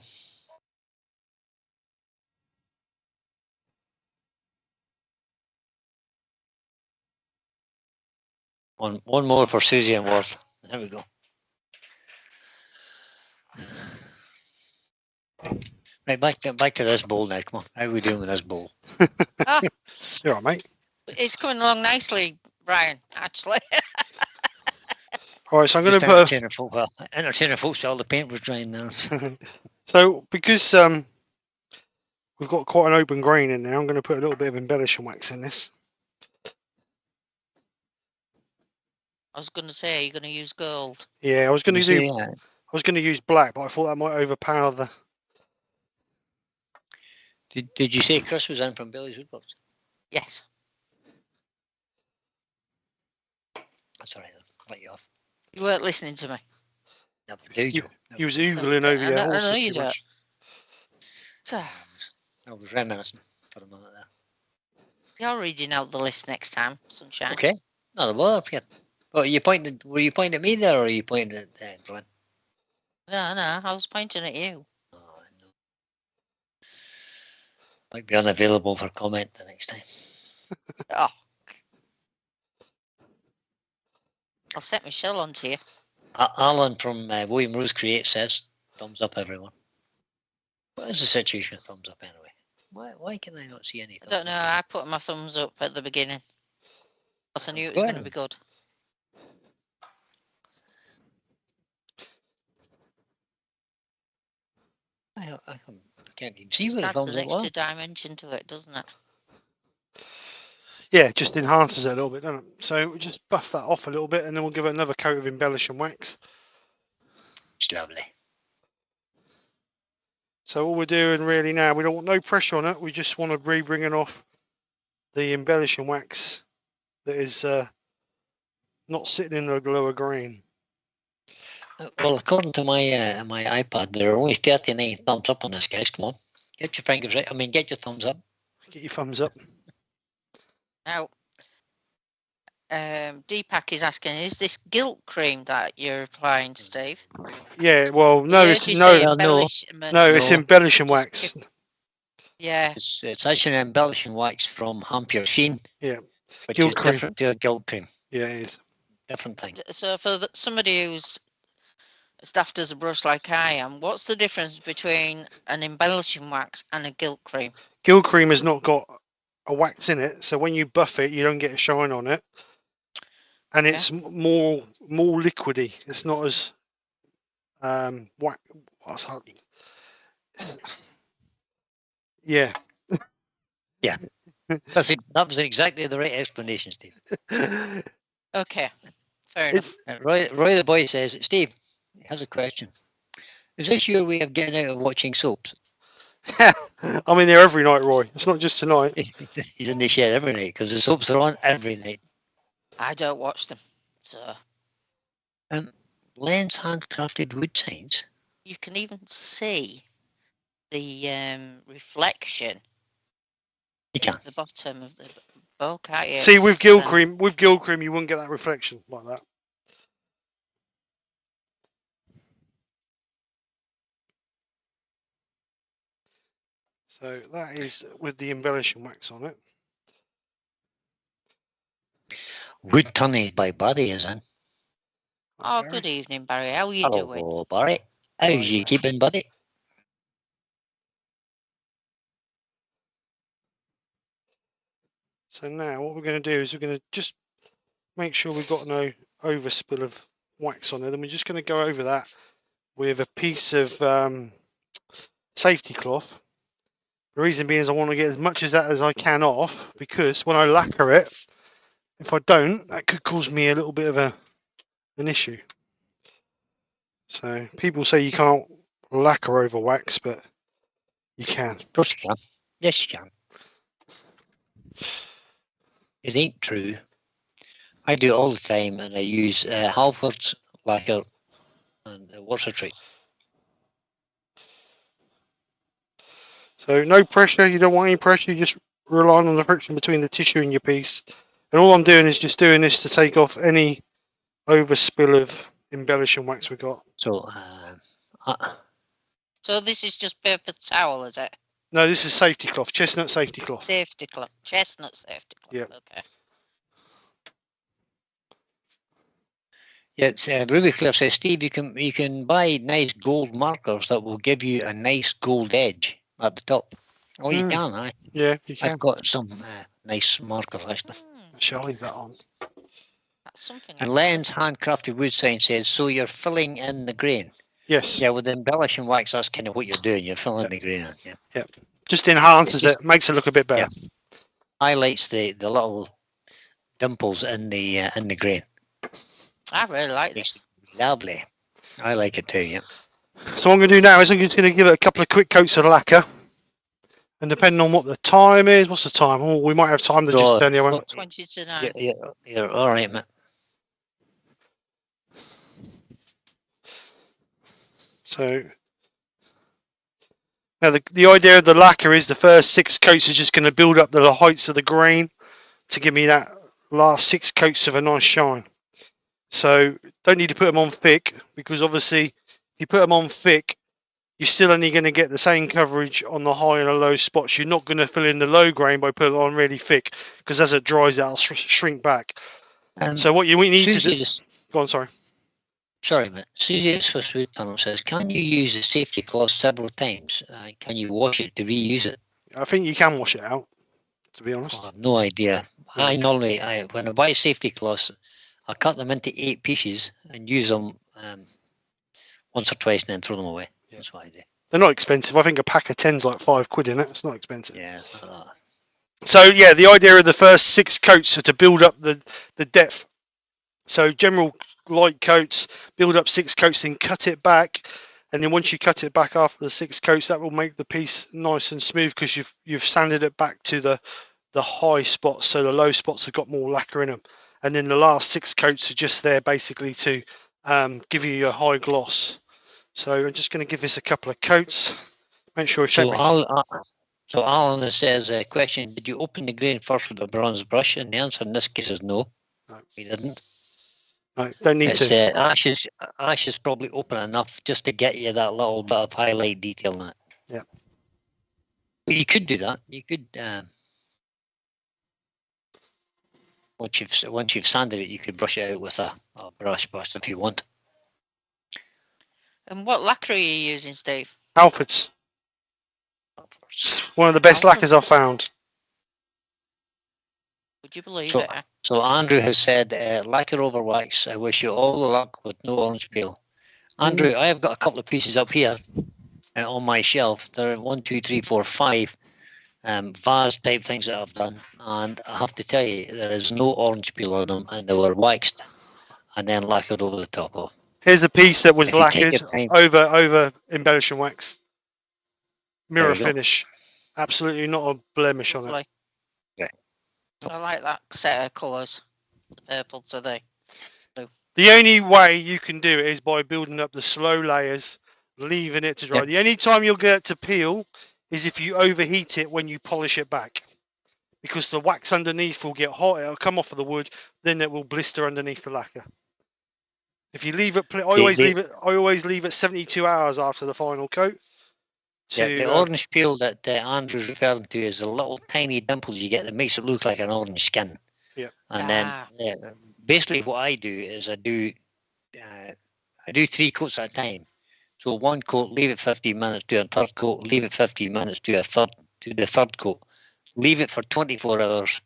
One more for Susie and Worth. There we go. Right, back to this bowl now. Come on, how are we doing with this bowl? You're right, mate. It's coming along nicely, Brian. Actually. All right, so I'm going to put entertaining folks. All the paint was drying now. So because we've got quite an open grain in there, I'm going to put a little bit of embellishing wax in this. I was going to say, are you going to use gold? Yeah, I was going to use black, but I thought that might overpower the. Did you say Chris was in from Billy's Woodworks? Yes. That's all right. I'll let you off. You weren't listening to me. No, did you? You was oogling over your horses. I know you don't. I was reminiscing for a minute there. You're reading out the list next time, Sunshine. Okay. Not a bother, Pierre. Well, were you pointing at me there, or are you pointing at Glenn? No, I was pointing at you. Oh, I know. Might be unavailable for comment the next time. Oh. I'll set Michelle onto you. Alan from William Rose Create says, thumbs up, everyone. What is the situation with thumbs up anyway? Why can I not see any thumbs I don't know. up? I put my thumbs up at the beginning. Because I knew it was going to be good. I can't even see where the Adds thumbs an up extra are. dimension to it, doesn't it? Yeah, it just enhances it a little bit, doesn't it? So we just buff that off a little bit, and then we'll give it another coat of embellishing wax. It's lovely. So all we're doing really now, we don't want no pressure on it. We just want to be bringing off the embellishing wax that is not sitting in the lower grain. Well, according to my my iPad, there are only 39 thumbs up on this, guys. Come on, get your fingers right. I mean, get your thumbs up. Get your thumbs up. Now, Deepak is asking, is this gilt cream that you're applying, Steve? Yeah, well, no, it's it's embellishing wax. Yeah, it's actually an embellishing wax from Hampier Sheen. Yeah, which is different to a gilt cream. Yeah, it is different thing. So for somebody who's staffed as a brush like I am, what's the difference between an embellishing wax and a gilt cream? Gilt cream has not got a wax in it, so when you buff it, you don't get a shine on it, and Okay. it's more liquidy. It's not as what's that? Yeah. Yeah. That was exactly the right explanation, Steve. Okay. Fair enough. Roy the boy says, Steve has a question. Is this your way of getting out of watching soaps? I'm in there every night, Roy. It's not just tonight. He's in the shed every night because the soaps are on every night. I don't watch them, so. Len's handcrafted wood signs. You can even see the reflection. You can. At the bottom of the bowl, can't you? See, with Gill cream, you wouldn't get that reflection like that. So that is with the embellishing wax on it. Woodturning by Barry is in. Oh, good evening, Barry. How are you doing? Hello, Barry. How's you keeping, buddy? So now what we're going to do is we're going to just make sure we've got no overspill of wax on it. Then we're just going to go over that with a piece of safety cloth. The reason being is I want to get as much of that as I can off, because when I lacquer it, if I don't, that could cause me a little bit of an issue. So people say you can't lacquer over wax, but you can. Of course you can. Yes, you can. It ain't true. I do it all the time, and I use Halford's lacquer and water treat. So no pressure. You don't want any pressure. You just relying on the friction between the tissue and your piece. And all I'm doing is just doing this to take off any overspill of embellishing wax we got. So, so this is just paper towel, is it? No, this is safety cloth, chestnut safety cloth. Safety cloth, chestnut safety cloth. Yeah. Okay. Yeah, it's Ruby Cliff says, Steve, you can buy nice gold markers that will give you a nice gold edge at the top. Oh, you can, aye. Yeah, you can. I've got some nice markers, actually. Shall I leave that on? That's something. And Len's handcrafted wood sign says, so you're filling in the grain. Yes. Yeah, with embellishing wax, that's kind of what you're doing. You're filling the grain in. Yeah. Yeah. Just enhances it, makes it look a bit better. Yeah. Highlights the little dimples in the grain. I really like this. Lovely. I like it too, yeah. So what I'm going to do now is I'm just going to give it a couple of quick coats of lacquer. And depending on what the time is, what's the time? Oh, we might have time to just turn the other one. 20 to 9. You're all right, mate. So now the idea of the lacquer is the first 6 coats are just going to build up the heights of the grain to give me that last 6 coats of a nice shine. So don't need to put them on thick, because obviously if you put them on thick, you're still only going to get the same coverage on the high and the low spots. You're not going to fill in the low grain by putting it on really thick, because as it dries out, it'll shrink back. So what we need to do... Go on, sorry. Sorry, mate. Susie at Swiss Wood Tunnel says, can you use the safety cloth several times? Can you wash it to reuse it? I think you can wash it out, to be honest. I have no idea. I normally, when I buy safety cloths, I cut them into 8 pieces and use them once or twice and then throw them away. Yeah. That's what I do. They're not expensive. I think a pack of 10's like £5 in it. It's not expensive. Yeah, it's not that. So yeah, the idea of the first 6 coats are to build up the depth. So general light coats, build up 6 coats, then cut it back, and then once you cut it back after the 6 coats, that will make the piece nice and smooth, because you've sanded it back to the high spots, so the low spots have got more lacquer in them. And then the last 6 coats are just there basically to give you a high gloss. So I'm just going to give this a couple of coats. Make sure it's So Alan says, question, did you open the grain first with a bronze brush? And the answer in this case is no. No, we didn't. No, don't need to. Ash is probably open enough just to get you that little bit of highlight detail in it. Yeah. But you could do that. You could, once you've sanded it, you could brush it out with a brush if you want. And what lacquer are you using, Steve? Alfred's. One of the best lacquers I've found. Would you believe So, it? so Andrew has said, lacquer over wax. I wish you all the luck with no orange peel. Andrew, I have got a couple of pieces up here on my shelf. There are 1, 2, 3, 4, 5 vase type things that I've done, and I have to tell you, there is no orange peel on them, and they were waxed and then lacquered over the top of. Here's a piece that was If you take lacquered your time, over embellish and wax. There Mirror you go. finish. Absolutely not a blemish on it. Lovely. Yeah. I like that set of colours. The purple to the blue. The only way you can do it is by building up the slow layers, leaving it to dry. Yep. The only time you'll get it to peel is if you overheat it when you polish it back. Because the wax underneath will get hot, it'll come off of the wood, then it will blister underneath the lacquer. If you leave it, I always leave it 72 hours after the final coat. The orange peel that Andrew's referring to is the little tiny dimples you get that makes it look like an orange skin. Yeah. And then basically what I do is I do 3 coats at a time. So 1 coat, leave it 15 minutes, do a third coat, leave it 15 minutes, do the third coat, leave it for 24 hours,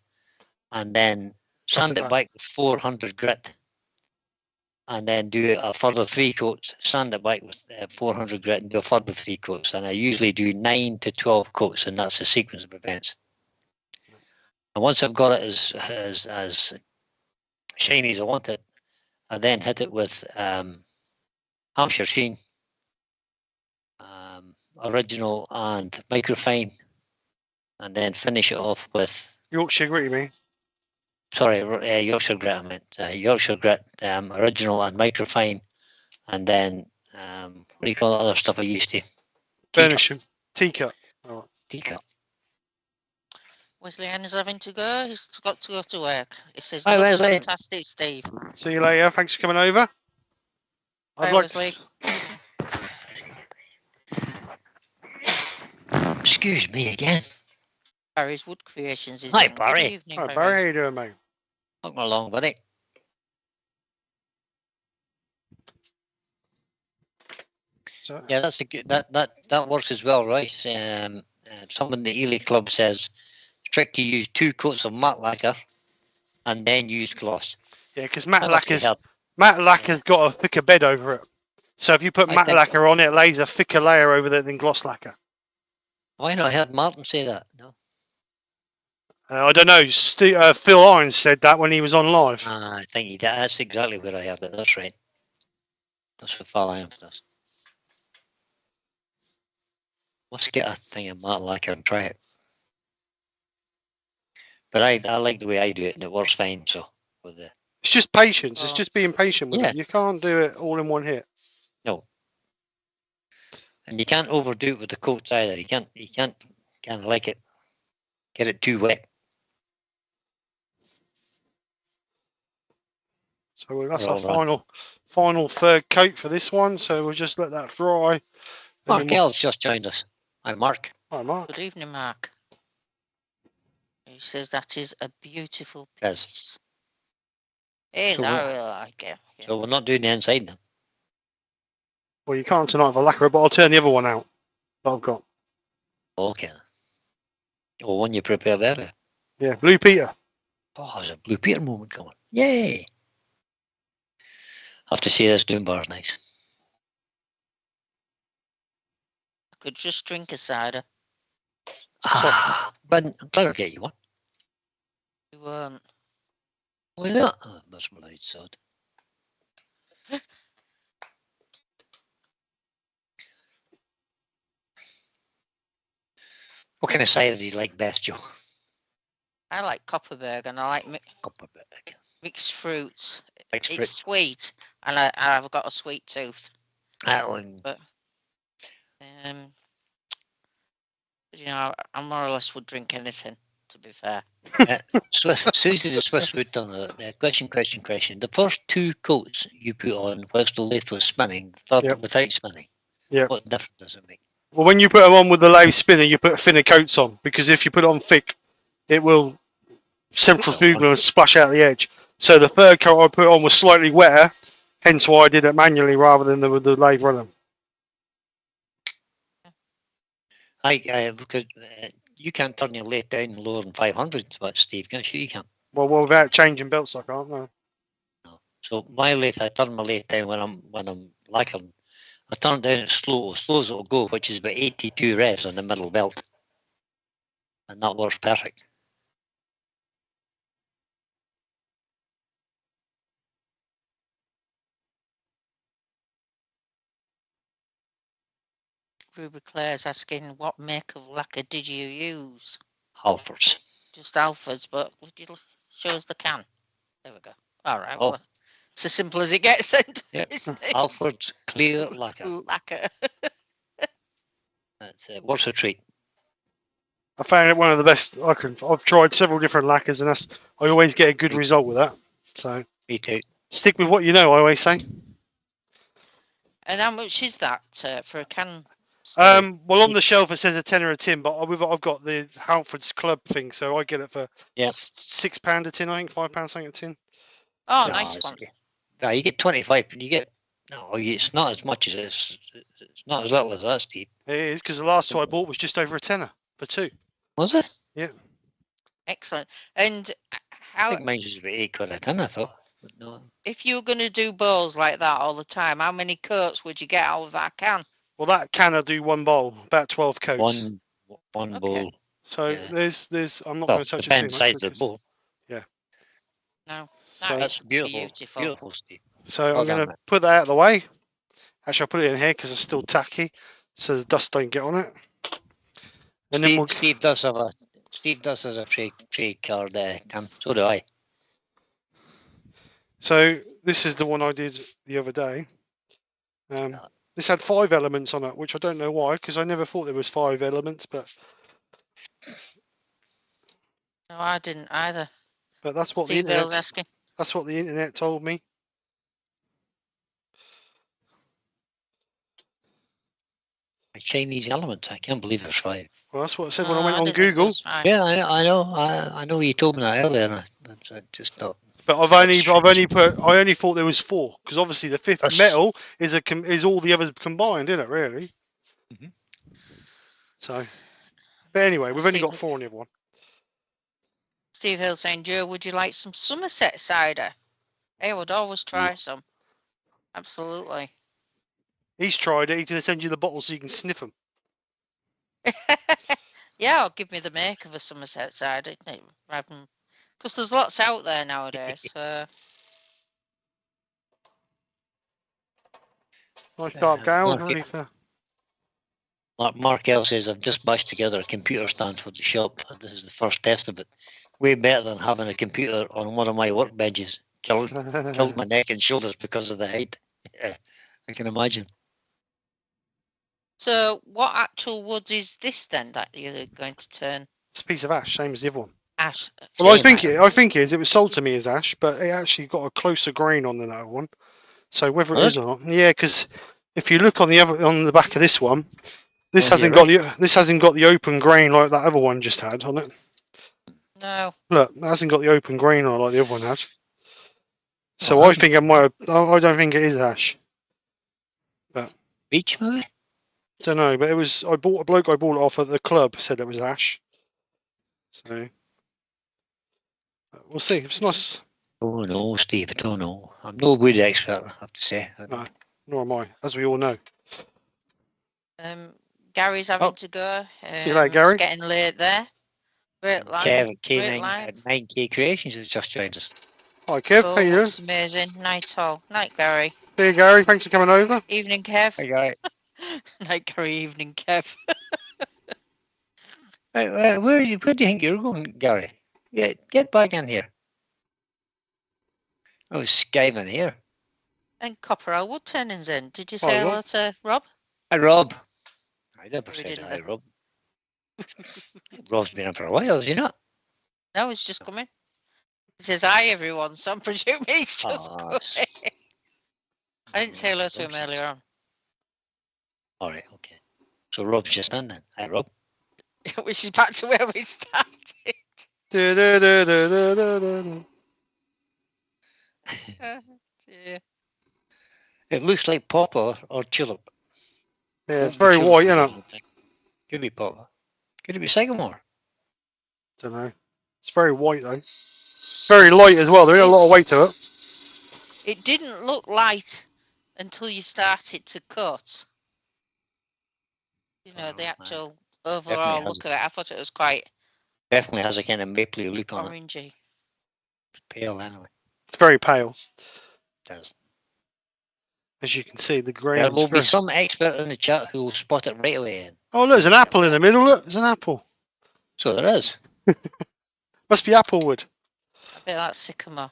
and then sand it back with 400 grit. And then do a further 3 coats, sand it back with 400 grit, and do a further 3 coats. And I usually do 9 to 12 coats, and that's a sequence of events. And once I've got it as shiny as I want it, I then hit it with Hampshire Sheen, original and microfine, and then finish it off with Yorkshire grit, you mean? Sorry, Yorkshire grit. I meant Yorkshire grit, original and microfine, and then what do you call the other stuff I used to? Burnish them. Teacup. Oh. Teacup. Wesley Ann is having to go. He's got to go to work. He says, Hi, looks Wesley. fantastic, Steve. See you later. Thanks for coming over. Bye, Wesley. Excuse me again. Barry's Wood Creations is Hi, in. Barry. Good evening, Hi, Barry. How you doing, mate? Welcome along, buddy. So, yeah, that's a good. That works as well, right? Someone in the Ely Club says strict to use 2 coats of matte lacquer and then use gloss. Yeah, because matte lacquer's got a thicker bed over it. So if you put matte lacquer on it, it lays a thicker layer over there than gloss lacquer. Why not? I heard Martin say that. No. I don't know. Phil Irons said that when he was on live. I think he did. That's exactly where I heard it. That's right. That's what Phil Irons does. Let's get a thing of matte lacquer and try it. But I like the way I do it, and it works fine. So with the. It's just patience. It's just being patient with it. You can't do it all in one hit. No. And you can't overdo it with the coats either. You can't kind of like it. Get it too wet. So that's our final third coat for this one. So we'll just let that dry. Mark L's just joined us. Hi, Mark. Hi, Mark. Good evening, Mark. He says that is a beautiful piece. It is. I really like it. Yeah. So we're not doing the inside then? Well, you can't tonight for lacquer, but I'll turn the other one out that I've got. Okay. Well, one you prepared there. Yeah, Blue Peter. Oh, there's a Blue Peter moment coming. Yay! I have to see this doing bar nice. I could just drink a cider. But I'll get you one. You won't. Why not? Oh, that's my light sod. What kind of cider do you like best, Joe? I like Copperberg, and I like mixed fruits. It's sweet, and I've got a sweet tooth. But you know, I more or less would drink anything, to be fair. Susie the Swiss would done a question. The first 2 coats you put on whilst the lathe was spinning, without spinning. Yeah. What difference does it make? Well, when you put them on with the lathe spinner, you put thinner coats on, because if you put it on thick, it will centrifugal and splash out the edge. So the third coat I put on was slightly wetter, hence why I did it manually rather than the lathe running. Because you can't turn your lathe down lower than 500, but Steve, can't you? You can't. Well, without changing belts, I can't. No. No. So my lathe, I turn my lathe down when I'm lacquering. I turn it down at slow as it'll go, which is about 82 revs on the middle belt, and that works perfect. Ruby Claire's asking, what make of lacquer did you use? Halfords. Just Alfred's, but would you show us the can? There we go. All right. Oh. Well, it's as simple as it gets then. Yep. Halfords clear lacquer. Lacquer. That's it. What's a treat? I found it one of the best. I've tried several different lacquers, and I always get a good result with that. So Me too. stick with what you know. I always say. And how much is that for a can? Well, on the shelf it says a tenner a tin, but I've got the Halford's Club thing, so I get it for £6 a tin. I think £5 something a tin. Oh, nice one. Yeah, you get 25. You get it's not as much as it's not as little as that, Steve. It is, because the last two I bought was just over a tenner for two. Was it? Yeah. Excellent. And I think mine was about £8 a tin, I thought. But no. If you were going to do bowls like that all the time, how many coats would you get out of that can? Well, that can I do one bowl, about 12 coats. One bowl. So there's I'm not going to touch it too much. Size of the bowl. Yeah. No. So that's beautiful. Beautiful, Steve. So I'm going to put that out of the way. Actually, I'll put it in here because it's still tacky, so the dust don't get on it. And Steve does have a trade card Cam. So do I. So this is the one I did the other day. This had 5 elements on it, which I don't know why, because I never thought there was 5 elements, but no, I didn't either. But that's what that's what the internet told me. Chinese elements. I can't believe there's 5. Well, that's what I said when I went on Google. Yeah, I know you told me that earlier. And I just thought. But I only thought there was 4, because obviously the 5th metal is all the others combined, isn't it? Really. Mm-hmm. So, but anyway, we've only got 4 on the other one. Steve Hill saying, Joe, would you like some Somerset cider? I would always try some. Absolutely. He's tried it. He's going to send you the bottles so you can sniff them. Yeah, or give me the make of a Somerset cider. Because there's lots out there nowadays. Nice sharp gouge underneath there. Mark L says, I've just bashed together a computer stand for the shop. And this is the first test of it. Way better than having a computer on one of my workbenches. Killed my neck and shoulders because of the height. Yeah, I can imagine. So what actual wood is this then that you're going to turn? It's a piece of ash, same as the other one. Ash. Well, I think it is. It was sold to me as ash, but it actually got a closer grain on than that one. So whether it is or not, yeah, because if you look on the back of this one, this hasn't got the open grain like that other one just had on it. No. Look, it hasn't got the open grain on it like the other one has. So I think I don't think it is ash. But beech maybe? Don't know, but it was. I bought it off at the club. Said it was ash. So we'll see. It's nice. Oh no, Steve. I don't know. I'm no wood expert. I have to say. No, nor am I, as we all know. Gary's having to go. See you later, Gary. It's getting late there. Great line. K9 9K Creations has just joined us. Hi, Kev. How you doing? It's amazing. Night all. Night, Gary. Hey, Gary. Thanks for coming over. Evening, Kev. Hey, Gary. Night, Gary. Evening, Kev. Where do you think you're going, Gary? Yeah, get back in here. I was skiving here. And Copperell Woodturning's in. Did you say hello to Rob? Hi, Rob. I never said hi, Rob. Rob's been in for a while, has he not? No, he's just coming. He says hi, everyone, so I'm presuming he's just coming. I didn't say hello to him earlier on. All right, okay. So Rob's just in then. Hi, Rob. Which is back to where we started. Yeah. It looks like poplar or tulip. Yeah, it's very white, isn't it? Could be poplar. Could it be sycamore? Don't know. It's very white though. very light as well. There ain't a lot of weight to it. It didn't look light until you started to cut. You know, the actual overall look of it. I thought it was quite... Definitely has a kind of mapley look on orangey. It. Pale anyway. It's very pale. It does. As you can see, the grain. There will be some expert in the chat who will spot it right away. Oh, look, there's an apple in the middle. Look, there's an apple. So there is. Must be applewood. I bet that's sycamore.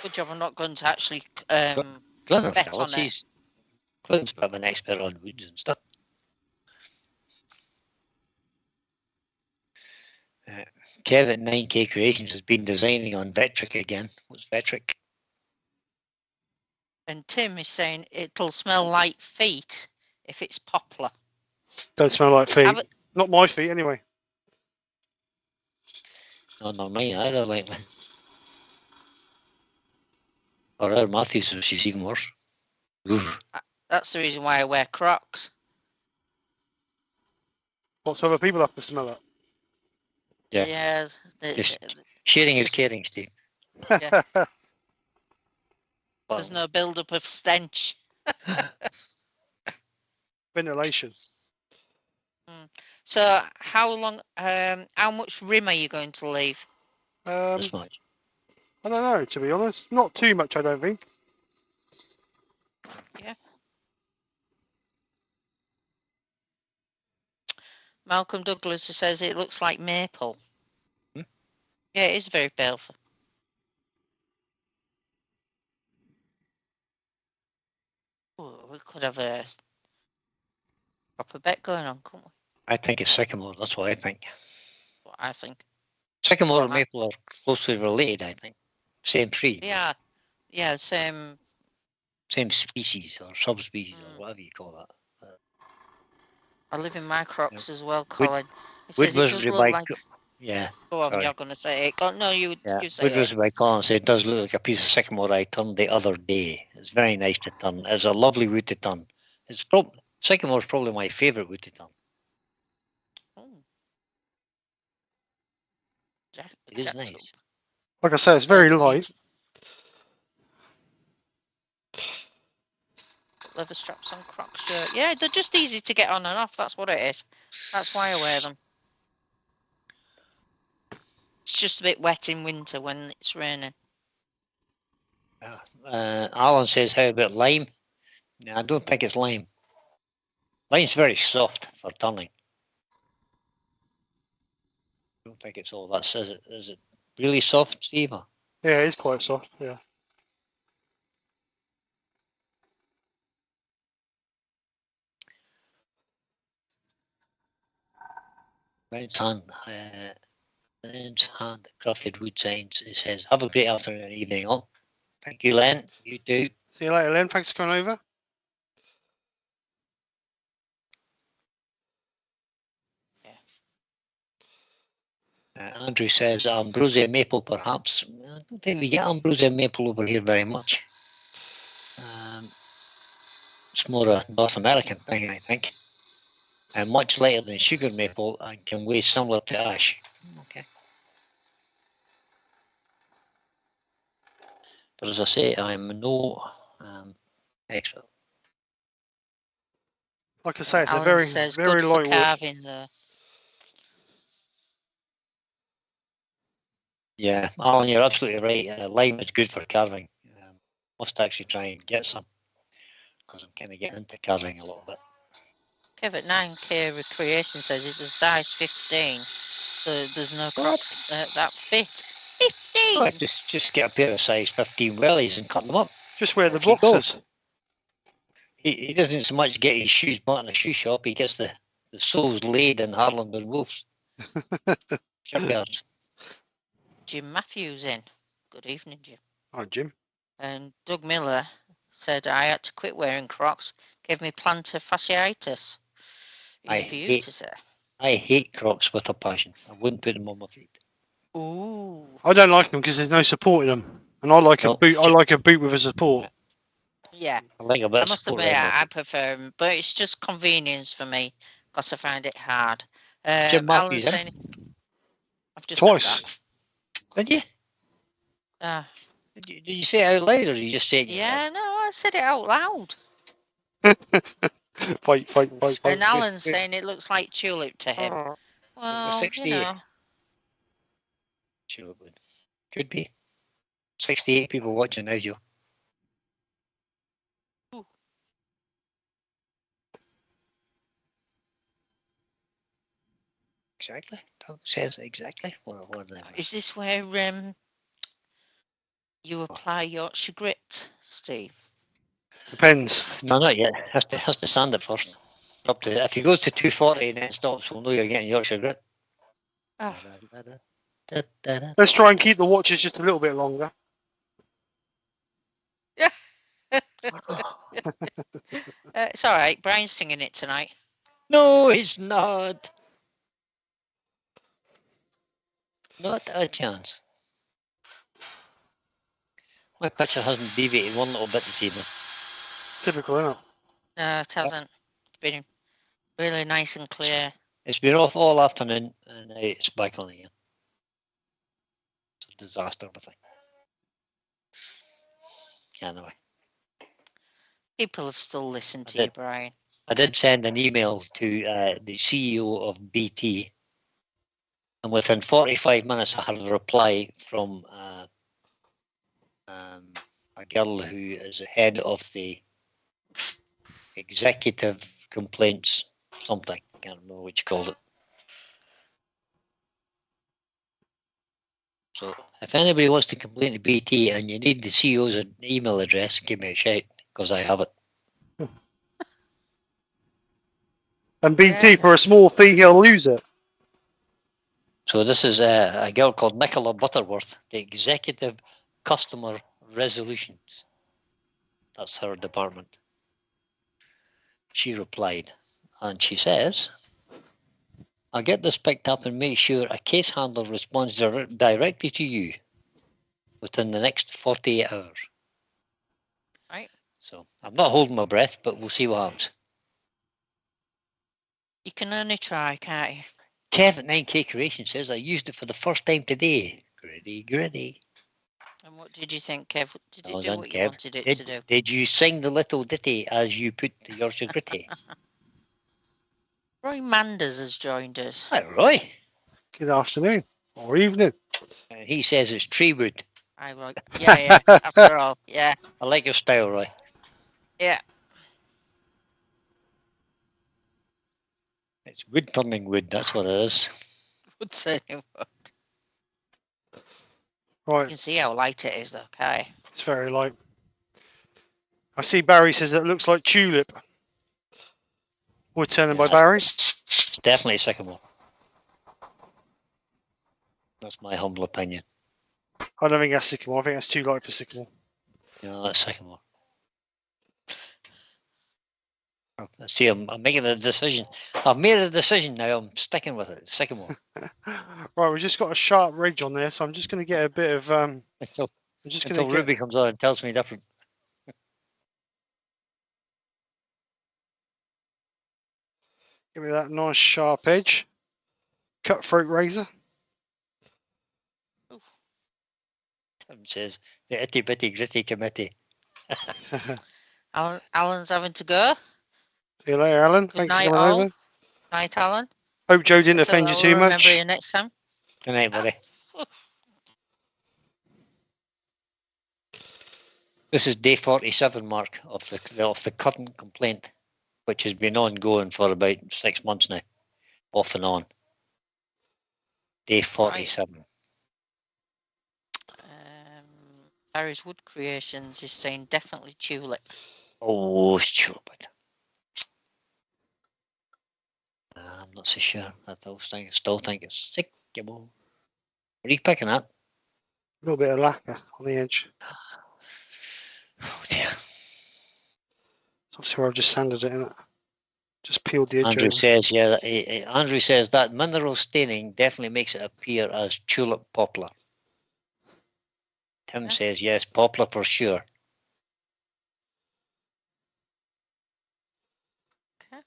Good job. I'm not going to actually bet on it. Glenn's a bit of an expert on woods and stuff. Kevin 9K Creations has been designing on Vetric again. What's Vetric? And Tim is saying it'll smell like feet if it's poplar. Don't smell like feet. Not my feet, anyway. No, not mine either, lately. Or our Matthews, which is even worse. Oof. That's the reason why I wear Crocs. Lots of other people have to smell it. Yeah. Sharing is caring, Steve. Yeah. There's no build-up of stench. Ventilation. So, how long? How much rim are you going to leave? This much. I don't know, to be honest. Not too much, I don't think. Yeah. Malcolm Douglas says it looks like maple. Yeah, it is very baleful. We could have a proper bet going on, couldn't we? I think it's sycamore. That's what I think. What I think. Sycamore and maple are closely related, I think. Same tree. Yeah. Yeah, same species or subspecies or whatever you call that. I live in my Crocs as well, Colin. It does look like... Yeah. Go on, you're going to say it. No, you say it. Woodrose by Colin said it does look like a piece of sycamore I turned the other day. It's very nice to turn. It's a lovely wood to turn. Sycamore is probably my favourite wood to turn. It is nice. Like I say, it's very light. Leather straps on Crocs shirt. Yeah, they're just easy to get on and off. That's what it is. That's why I wear them. It's just a bit wet in winter when it's raining. Alan says, how about lime? No, I don't think it's lime. Lime's very soft for turning. I don't think it's all that. Is it really soft, Steve? Yeah, it's quite soft, yeah. Red's hand, crafted wood signs. It says, have a great afternoon and evening all. Thank you, Len. You too. See you later, Len. Thanks for coming over. Andrew says, ambrosia maple perhaps. I don't think we get ambrosia maple over here very much. It's more a North American thing, I think. And much lighter than sugar maple and can weigh similar to ash. Okay. But as I say, I'm no expert. Like I say, it's a very, very light wood. Yeah, Alan, you're absolutely right. Lime is good for carving. Must actually try and get some because I'm kind of getting into carving a little bit. Kevin 9K Recreation says it's a size 15, so there's no Crocs that fit. 15. Oh, just get a pair of size 15 wellies and cut them up. Just wear the boxes. He doesn't so much get his shoes bought in a shoe shop. He gets the soles laid in Harland and Wolff's shipyards. Jim Matthews in. Good evening, Jim. Hi, Jim. And Doug Miller said I had to quit wearing Crocs. Gave me plantar fasciitis. I hate Crocs with a passion. I wouldn't put them on my feet. Ooh. I don't like them because there's no support in them, and I like a boot. I like a boot with a support. Yeah. I must admit I prefer them, but it's just convenience for me because I find it hard. Jim Matthews, I've just Twice. said Did you? that. Did you say it out loud, or did you just say it in your head? Yeah, no, I said it out loud. Fight. And Alan's saying it looks like tulip to him. Well, 68. you know. Sure, it would. Could be. 68 people watching now, Joe. Ooh. Exactly. That says exactly. Is this where you apply Yorkshire grit, Steve? Depends. No, not yet. Has to sand it first. Up to if he goes to 240 and then stops, we'll know you're getting Yorkshire grit. Oh. Let's try and keep the watches just a little bit longer. It's all right. Brian's singing it tonight. No, he's not. Not a chance. My picture hasn't deviated one little bit this evening. Typical, isn't it? No, it hasn't. It's been really nice and clear. It's been off all afternoon and now it's back on again. It's a disaster, I think. Anyway. People have still listened to you, Brian. I did send an email to the CEO of BT, and within 45 minutes I had a reply from a girl who is the head of the executive complaints something. I can't remember what you called it. So if anybody wants to complain to BT and you need the CEO's email address, give me a shout, because I have it. And BT, for a small fee, he'll lose it. So this is a girl called Nicola Butterworth, the Executive Customer Resolutions. That's her department. She replied, and she says, I'll get this picked up and make sure a case handler responds directly to you within the next 48 hours. Right. So I'm not holding my breath, but we'll see what happens. You can only try, can't you? Kev at 9K Creation says, I used it for the first time today. Gritty. And what did you think, Kev? Did it Well do done, what you Kev. wanted it to do? Did you sing the little ditty as you put the Yorkshire gritty? Roy Manders has joined us. Hi, Roy. Good afternoon or evening. He says it's tree wood. Hi, Roy. Yeah. After all, yeah. I like your style, Roy. Yeah. It's wood turning wood, that's what it is. Woodturning wood. Right. You can see how light it is, though, can't you? It's very light. I see Barry says it looks like tulip. Woodturning by Barry. It's definitely sycamore. That's my humble opinion. I don't think that's sycamore. I think that's too light for sycamore. No, that's sycamore. See, I'm making a decision. I've made a decision now. I'm sticking with it. Sycamore. Right, we've just got a sharp ridge on there, so I'm just going to get a bit of. Until Ruby comes on and tells me different. Give me that nice sharp edge. Cutthroat razor. Tim says the itty bitty gritty committee. Alan's having to go. See you later, Alan. Good Thanks night, for coming all. over. Night, Alan. Hope Joe didn't So offend you I'll too remember much. you next time. Good night, buddy. This is day 47, Mark, of the current complaint, which has been ongoing for about 6 months now, off and on. Day 47. Right. Barry's Wood Creations is saying definitely tulip. Oh, it's tulip. I'm not so sure. I still think it's sycamore. What are you picking at? A little bit of lacquer on the edge. Oh dear. It's obviously where I've just sanded it in it. Just peeled the edge Andrew over. says, Andrew says that mineral staining definitely makes it appear as tulip poplar. Tim says, yes, poplar for sure. Okay.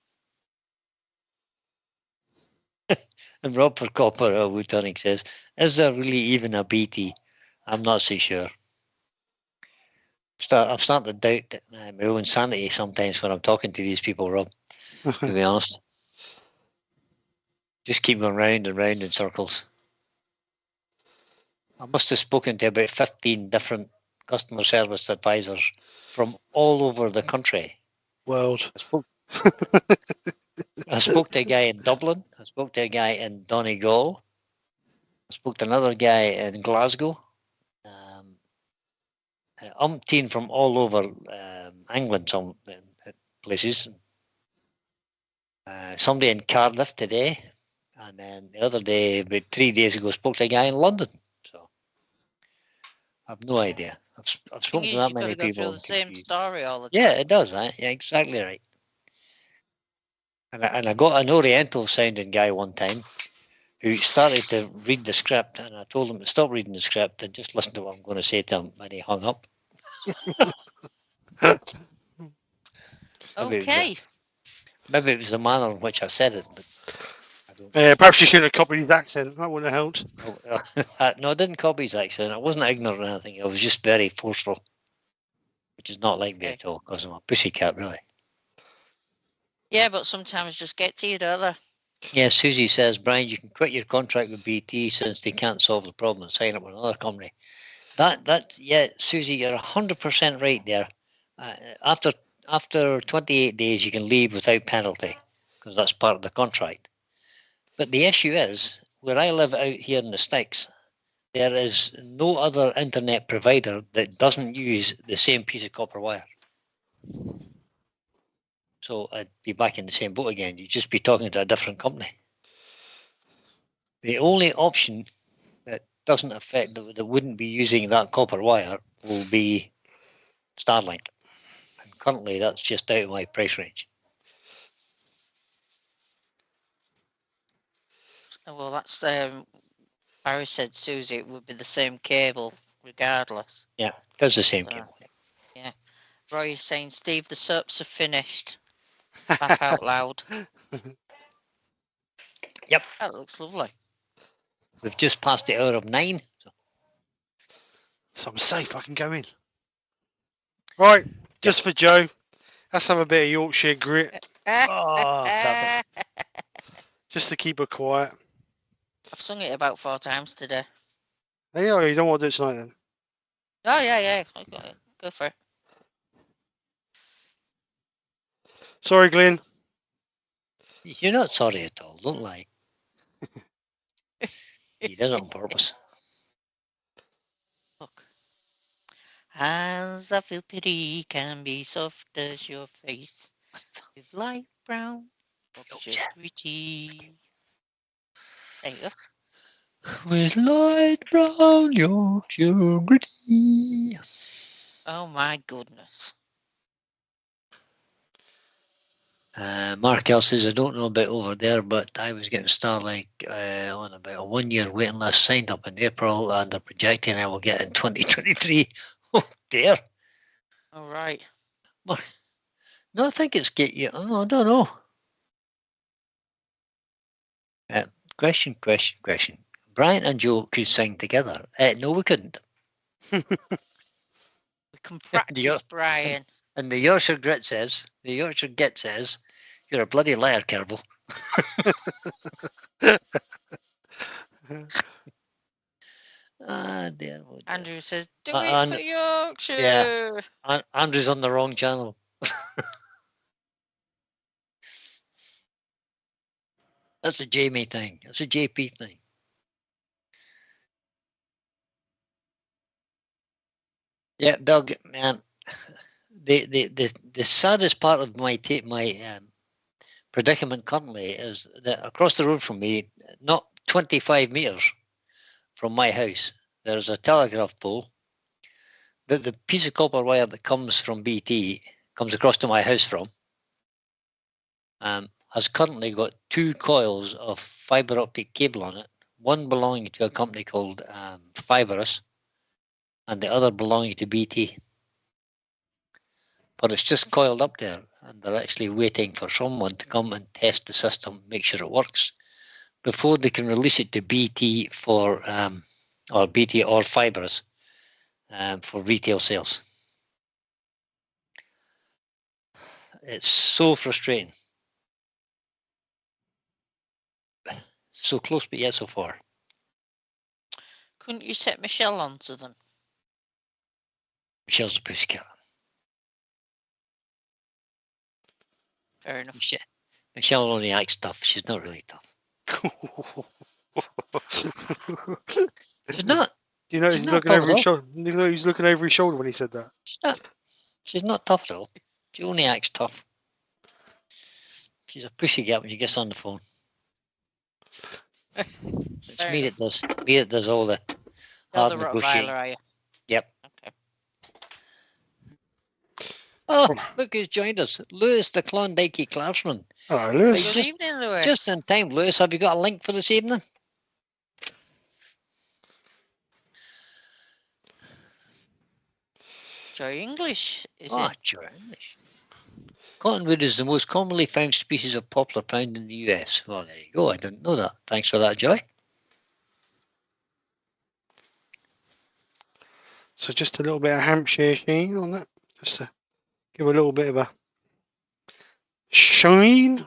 And Rob for Copper Woodturning says, is there really even a BT? I'm not so sure. I'm starting to doubt my own sanity sometimes when I'm talking to these people, Rob, to be honest. Just keep going round and round in circles. I must have spoken to about 15 different customer service advisors from all over the country. World. I spoke to a guy in Dublin. I spoke to a guy in Donegal. I spoke to another guy in Glasgow. Umpteen from all over England, some places. Somebody in Cardiff today, and then the other day, about 3 days ago, spoke to a guy in London. So I've no idea. I've spoken to that many people. Go through the same story all the time. Yeah, it does. Right? Yeah, exactly right. And I got an Oriental sounding guy one time who started to read the script, and I told him to stop reading the script and just listen to what I'm going to say to him, and he hung up. Okay. Maybe it was the manner in which I said it. But perhaps you shouldn't have copied his accent. That wouldn't have helped. No, I didn't copy his accent. I wasn't ignorant or anything. I was just very forceful, which is not like me at all, because I'm a pussycat, really. Yeah, but sometimes just get to you, don't they? Yeah, Susie says, Brian, you can quit your contract with BT since they can't solve the problem and sign up with another company. Yeah, Susie, you're 100% right there. After 28 days, you can leave without penalty because that's part of the contract. But the issue is, where I live out here in the sticks, there is no other internet provider that doesn't use the same piece of copper wire. So I'd be back in the same boat again. You'd just be talking to a different company. The only option that doesn't affect, that wouldn't be using that copper wire, will be Starlink. And currently, that's just out of my price range. Well, that's Barry said, Susie, it would be the same cable regardless. Yeah, that's the same cable. Yeah. Roy is saying, Steve, the soaps are finished. Laugh out loud. Yep. That looks lovely. We've just passed the hour of 9. So I'm safe. I can go in. Right, just for Joe. Let's have a bit of Yorkshire grit. Oh, just to keep her quiet. I've sung it about 4 times today. Hey, oh, you don't want to do it tonight then? Oh, yeah. Go for it. Sorry, Glenn. You're not sorry at all. Don't lie. You did it on purpose. Look. Hands I feel pity can be soft as your face. With light brown, Yorkshire gritty. There you go. With light brown Yorkshire gritty. Oh my goodness. Mark L says, I don't know about over there, but I was getting Starlink on about a 1-year waiting list, signed up in April, and they're projecting I will get in 2023. Oh dear. All right. No, I think it's get you. Oh, I don't know. Question. Brian and Joe could sing together. No, we couldn't. We can practice, Brian. And the Yorkshire Git says, you're a bloody liar, Kerbal. Dear. Andrew says, do it for Yorkshire. Yeah, Andrew's on the wrong channel. That's a Jamie thing. That's a JP thing. Yeah, Doug. The saddest part of my predicament currently is that across the road from me, not 25 meters from my house, there's a telegraph pole that the piece of copper wire that comes from BT comes across to my house from has currently got 2 coils of fiber optic cable on it, one belonging to a company called Fibrous and the other belonging to BT. But it's just coiled up there, and they're actually waiting for someone to come and test the system, make sure it works, before they can release it to BT for or BT or fibres for retail sales. It's so frustrating. So close, but yet so far. Couldn't you set Michelle onto them? Michelle's a pussycat. Fair enough. Michelle only acts tough. She's not really tough. She's not. Do you know She's he's not looking tough over at his all. shoulder? You know he's looking over his shoulder when he said that. She's not. She's not tough at all. She only acts tough. She's a pussycat when she gets on the phone. It's me that does. Me that does all the hard negotiating. Rottweiler, are you? Yep. Okay. Oh, look who's joined us. Lewis, the Klondike Craftsman. Hello, Lewis. Good evening, Lewis. Just in time, Lewis. Have you got a link for this evening? Joy English, is it? Joy English. Cottonwood is the most commonly found species of poplar found in the US. Well, there you go. I didn't know that. Thanks for that, Joy. So just a little bit of Hampshire sheen on that, just to give a little bit of a shine.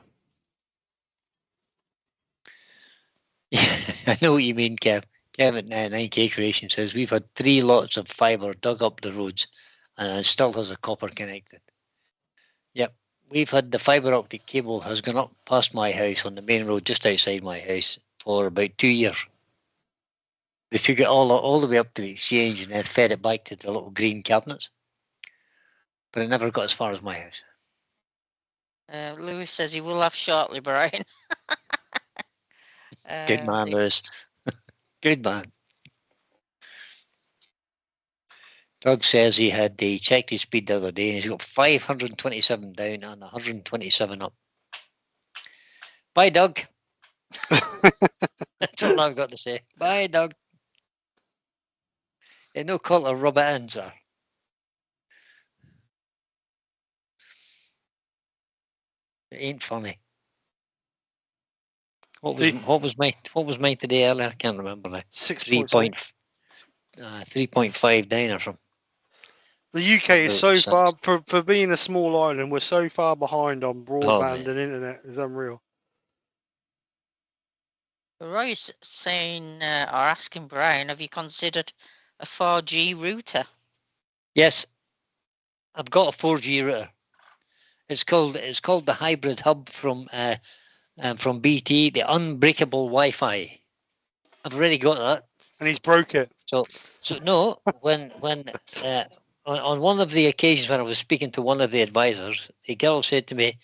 I know what you mean, Kev. Kevin at 9K Creation says we've had 3 lots of fibre dug up the roads and it still has a copper connected. Yep, we've had the fibre optic cable has gone up past my house on the main road just outside my house for about 2 years. They took it all the way up to the exchange and then fed it back to the little green cabinets. But it never got as far as my house. Lewis says he will have shortly, Brian. Good man, Lewis. Good man. Doug says he checked his speed the other day and he's got 527 down and 127 up. Bye, Doug. That's all I've got to say. Bye, Doug. No call to rub it in, sir. It ain't funny. What was mine today earlier? I can't remember now. 3.5 down or something. The UK is so far for being a small island. We're so far behind on broadband and internet. It's unreal. Roy's saying or asking Brian, have you considered a 4G router? Yes, I've got a 4G router. It's called the hybrid hub from BT, the unbreakable Wi-Fi. I've already got that. And he's broke it. So no, when on one of the occasions when I was speaking to one of the advisors, the girl said to me,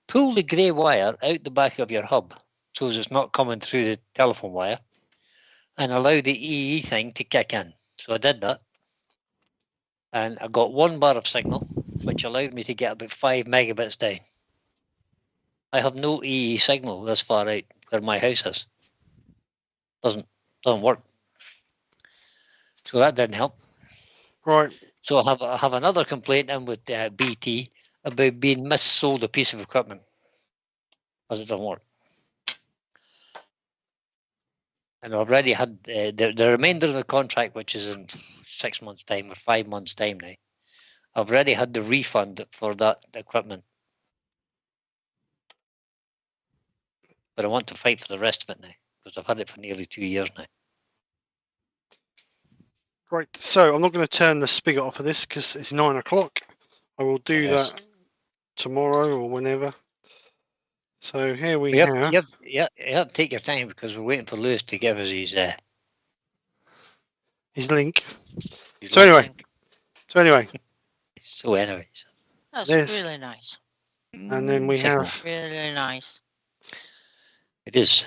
pull the grey wire out the back of your hub so as it's not coming through the telephone wire and allow the EE thing to kick in. So I did that. And I got 1 bar of signal, which allowed me to get about 5 megabits down. I have no EE signal this far out where my house is. Doesn't work. So that didn't help. Right. So I have another complaint in with BT about being missold a piece of equipment because it doesn't work. And I've already had the remainder of the contract, which is in 6 months' time or 5 months' time now. I've already had the refund for that equipment. But I want to fight for the rest of it now because I've had it for nearly 2 years now. Right, so I'm not going to turn the spigot off of this because it's 9 o'clock. I will do that tomorrow or whenever. So here we have. You have to take your time because we're waiting for Lewis to give us his link. So anyway. That's really nice. And then we have. Really nice. It is.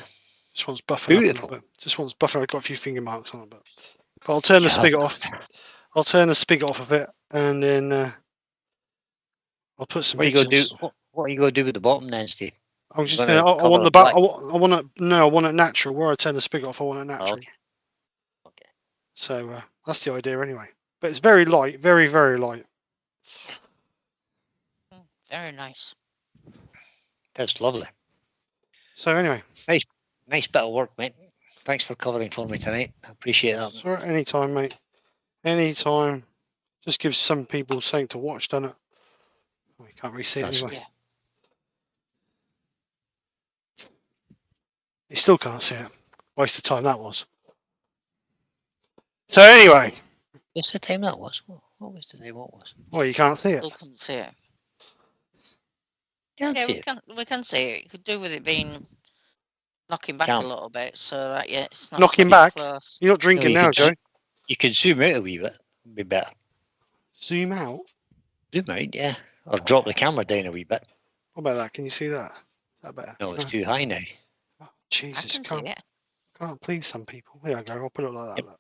This one's buffering up a little bit. This one's buffering. I've got a few finger marks on it, but I'll turn the spigot off. I'll turn the spigot off of it, and then I'll put some. What are you going to do with the bottom then, Steve? I'm just saying, I want the back. I want it. No, I want it natural. Where I turn the spigot off, I want it natural. Okay. So that's the idea, anyway. But it's very light, very, very light. Very nice. That's lovely. So anyway, Nice bit of work, mate. Thanks for covering for me tonight. I appreciate that. Sure, anytime, mate. Anytime. Just gives some people something to watch, doesn't it? We can't really see it anyway. Yeah. You still can't see it. Waste of time that was. So anyway. What's the time that was? What was the time? What was? Well, you can't see it. Still couldn't see it. Can't Yeah, see it. we can see it. You could do with it being knocking back a little bit, so that it's not knocking back. back. Close. You're not drinking now, Joe. You can zoom out a wee bit. It'd be better. Zoom out. Zoom out, yeah. Or drop the camera down a wee bit. What about that? Can you see that? Is that better? No, it's too high now. Oh, Jesus, I can see it. Can't please some people. There I go. I'll put it like that. Yep.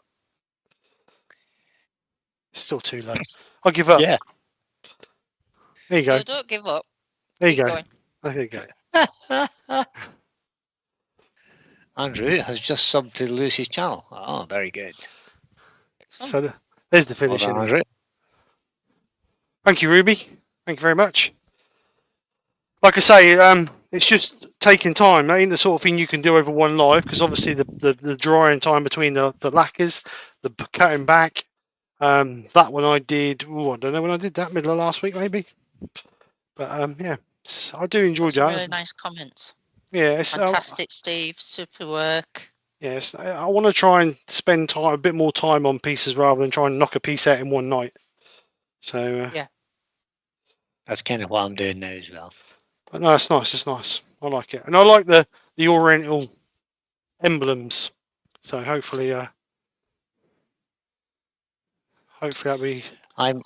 It's still too low. I'll give up. Yeah. There you go. No, don't give up. There you Keep go. going. There you go. Andrew has just subbed to Lewis's channel. Oh, very good. So there's the finish. Well done, Andrew. Thank you, Ruby. Thank you very much. Like I say, it's just taking time. That ain't the sort of thing you can do over one live, because obviously the drying time between the lacquers, the cutting back, that one I did. Ooh, I don't know when I did that, middle of last week maybe. But yeah, I do enjoy that. Really nice comments. Yeah, it's fantastic, Steve. Super work. Yes, I want to try and spend a bit more time on pieces rather than try and knock a piece out in one night. So yeah, that's kind of what I'm doing now as well. But no, it's nice. It's nice. I like it, and I like the Oriental emblems. So hopefully that'll be. I'm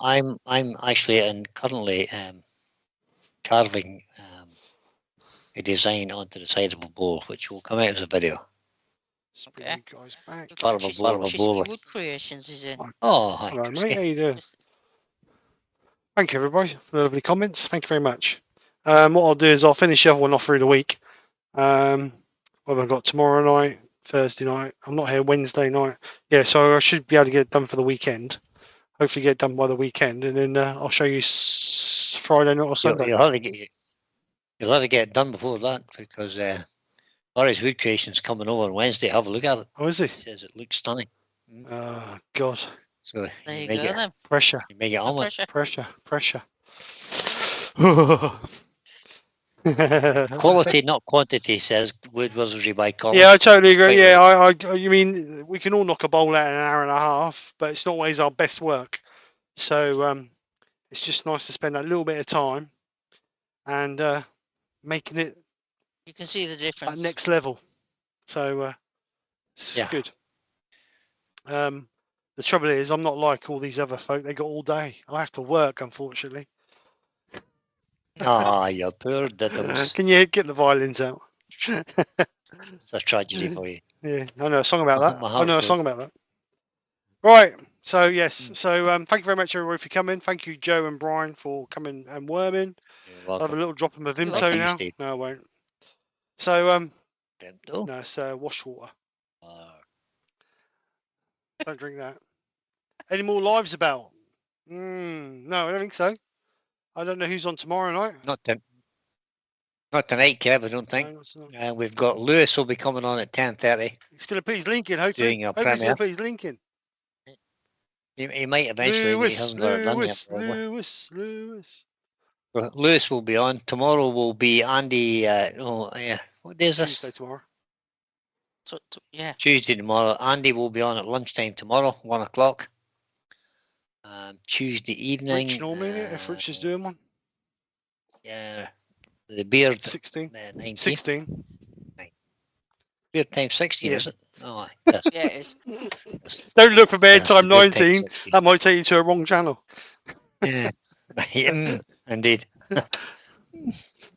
actually currently carving a design onto the side of a bowl, which will come out as a video. Okay. You guys back. Part of a bowl. Wood Creations is in. Oh, hi. Hello, mate. How you doing? Thank you, everybody, for the lovely comments. Thank you very much. What I'll do is I'll finish the other one off through the week. What have I got tomorrow night, Thursday night? I'm not here Wednesday night. Yeah, so I should be able to get it done for the weekend. Hopefully get it done by the weekend, and then I'll show you Friday night or Sunday. You'll have to get it done before that, because Laurie's Wood Creation's coming over on Wednesday. Have a look at it. Oh, is he? He says it looks stunning. Oh, God. So there you go, then. Pressure. You make it on with pressure. Quality, not quantity, says Wood Wizardry by Colin. Yeah, I totally agree. Yeah, you mean we can all knock a bowl out in an hour and a half, but it's not always our best work. So it's just nice to spend that little bit of time and making it. You can see the difference. At next level. So it's good. The trouble is, I'm not like all these other folk. They got all day. I have to work, unfortunately. You poor diddles. Can you get the violins out? It's a tragedy for you. Yeah, I know a song about that. I know a song about that. Right. So yes. So thank you very much, everybody, for coming. Thank you, Joe and Brian, for coming and worming. I'll have a little drop of my Vimto now. No, I won't. So no, it's wash water. Don't drink that. Any more lives about? No, I don't think so. I don't know who's on tomorrow night. Not tonight, Kev, I don't think. No, we've got Lewis will be coming on at 10:30. He's going to put his link in, hopefully. He's going to put his link in. He might eventually, but he hasn't got it done yet. Lewis. Well, Lewis will be on. Tomorrow will be Andy. What day is this? Tuesday tomorrow. Yeah. Tuesday tomorrow. Andy will be on at lunchtime tomorrow, 1 o'clock. Tuesday evening. Rich normally, if Rich is doing one. Yeah. The beard. 16. 19. 16. Beard time 16, is it? Oh, yes. Yeah, it is. Don't look for beard time 19. That might take you to a wrong channel. Yeah. Indeed.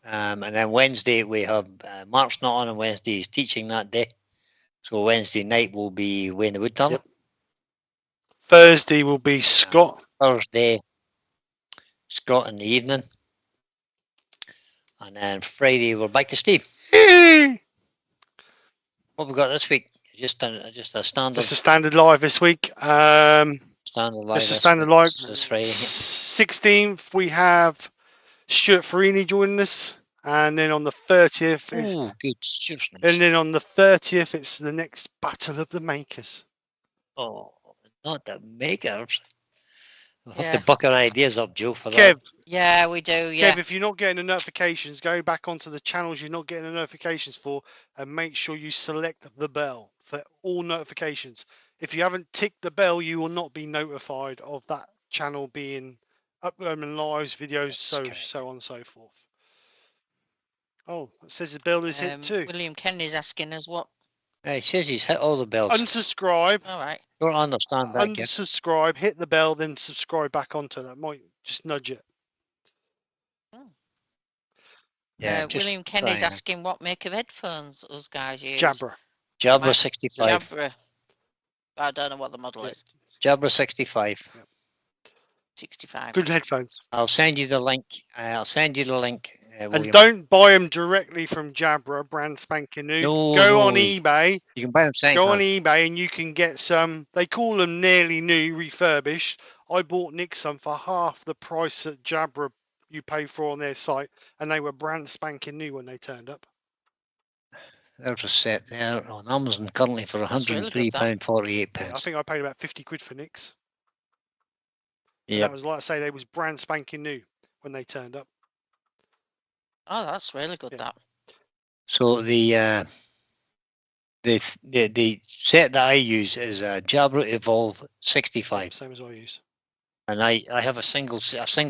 And then Wednesday we have Mark's not on Wednesday. He's teaching that day. So Wednesday night will be Wayne the Woodturner. Yep. Thursday will be Scott. Thursday, Scott in the evening. And then Friday we're back to Steve. What we got this week? Just a standard. Just a standard live this week. Standard live. Just a standard live. This Friday. 16th we have Stuart Farini joining us. And then on the 30th, Oh, good. Cheers, and nice. then on the 30th, it's the next Battle of the Makers. Oh, not the makers. We'll have Yeah. to buck our ideas up, Joe, for Kev, that. Yeah, we do. Yeah. Kev, if you're not getting the notifications, go back onto the channels you're not getting the notifications for and make sure you select the bell for all notifications. If you haven't ticked the bell, you will not be notified of that channel being uploading lives, videos, so on and so forth. Oh, it says the bell is hit too. William Kennedy's asking us what. He says he's hit all the bells. Unsubscribe. All right. Don't understand that, Kev. Unsubscribe, hit the bell, then subscribe back onto that. Might just nudge it. Yeah, William Kennedy's asking what make of headphones us guys use. Jabra. Jabra 65. Jabra. I don't know what the model is. Jabra 65. Yep. 65. Good headphones. I'll send you the link. And don't buy them directly from Jabra, brand spanking new. Go on eBay. You can buy them second Go on eBay and you can get some. They call them nearly new, refurbished. I bought Nick some for half the price that Jabra you pay for on their site, and they were brand spanking new when they turned up. There's a set there on Amazon currently for £103.48. Yeah, I think I paid about 50 quid for Nick's. Yeah, that was like I say, they was brand spanking new when they turned up. Oh, that's really good. That. So the set that I use is a Jabra Evolve 65. Same as I use. And I have a single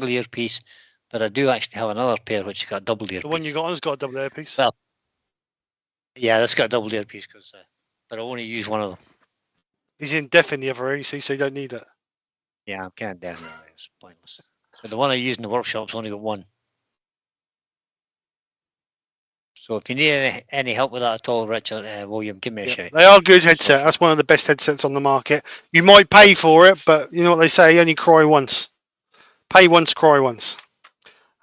earpiece, but I do actually have another pair which has got a double earpiece. The one you got on's got a double earpiece. Well, yeah, that's got a double earpiece because, but I only use one of them. He's in deaf in the other ear, you see, so you don't need it. Yeah, I can't definitely. It's pointless. But the one I use in the workshop's only got one. So if you need any help with that at all, Richard, William, give me a shout. They are a good headset. That's one of the best headsets on the market. You might pay for it, but you know what they say, only cry once. Pay once, cry once.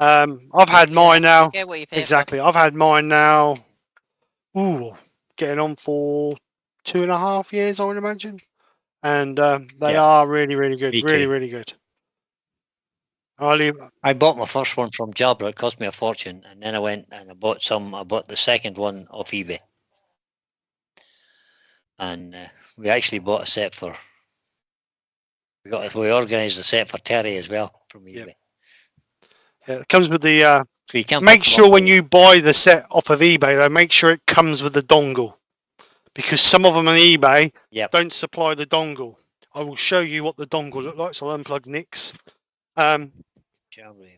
I've had mine now. Exactly. I've had mine now. Ooh, getting on for 2.5 years, I would imagine. And they are really, really good. Really, really good. I bought my first one from Jabra. It cost me a fortune, and then I went and I bought the second one off eBay, and we actually bought a set for. We organised a set for Terry as well from eBay. Yeah, it comes with the. So you can make sure when you buy the set off of eBay, though, make sure it comes with the dongle, because some of them on eBay don't supply the dongle. I will show you what the dongle looks like. So I'll unplug Nick's.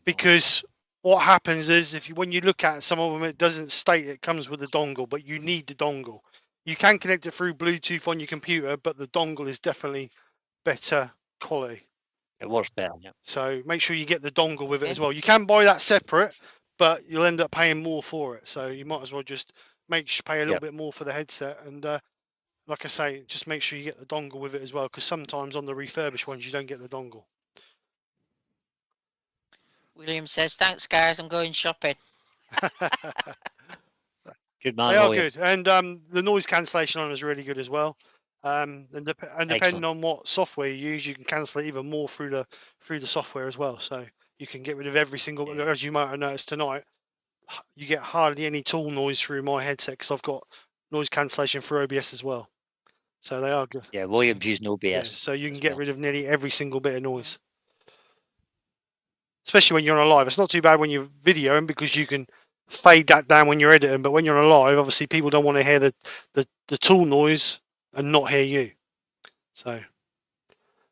Because what happens is when you look at some of them, it doesn't state it comes with the dongle, but you need the dongle. You can connect it through Bluetooth on your computer, but the dongle is definitely better quality. It works better. Yeah. So make sure you get the dongle with it as well. You can buy that separate, but you'll end up paying more for it. So you might as well just pay a little bit more for the headset. And like I say, just make sure you get the dongle with it as well, because sometimes on the refurbished ones you don't get the dongle. William says, "Thanks, guys. I'm going shopping." Good man. They are good, and the noise cancellation on them is really good as well. And depending on what software you use, you can cancel it even more through the software as well. So you can get rid of every single. As you might have noticed tonight, you get hardly any tool noise through my headset because I've got noise cancellation through OBS as well. So they are good. Yeah, William's using OBS. Yeah, so you can get rid of nearly every single bit of noise. Especially when you're on a live. It's not too bad when you're videoing because you can fade that down when you're editing. But when you're on a live, obviously people don't want to hear the tool noise and not hear you. So,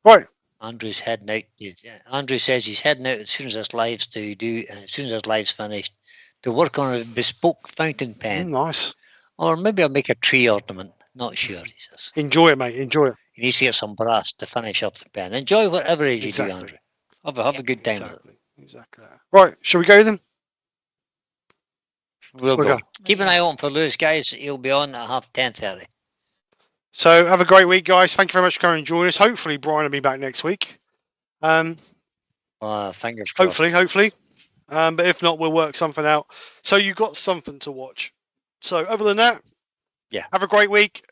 right. Andrew's heading out. Andrew says he's heading out as soon as this live's finished to work on a bespoke fountain pen. Nice. Or maybe I'll make a tree ornament. Not sure, he says. Enjoy it, mate. Enjoy it. He needs to get some brass to finish up the pen. Enjoy whatever it is you do, Andrew. Have a good time with it. Exactly. Right, shall we go then? We'll go. Keep an eye open for Lewis, guys. He'll be on at 10:30. So have a great week, guys. Thank you very much for coming and joining us. Hopefully Brian will be back next week. Fingers crossed. Hopefully. But if not, we'll work something out. So you've got something to watch. So other than that, have a great week.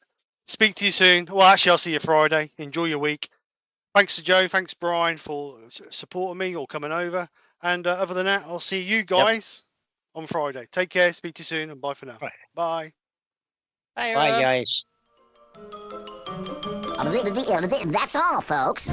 Speak to you soon. Well, actually, I'll see you Friday. Enjoy your week. Thanks to Joe. Thanks, Brian, for supporting me or coming over. And other than that, I'll see you guys on Friday. Take care, speak to you soon, and bye for now. Right. Bye. Bye, Bye, everyone. guys. That's all, folks.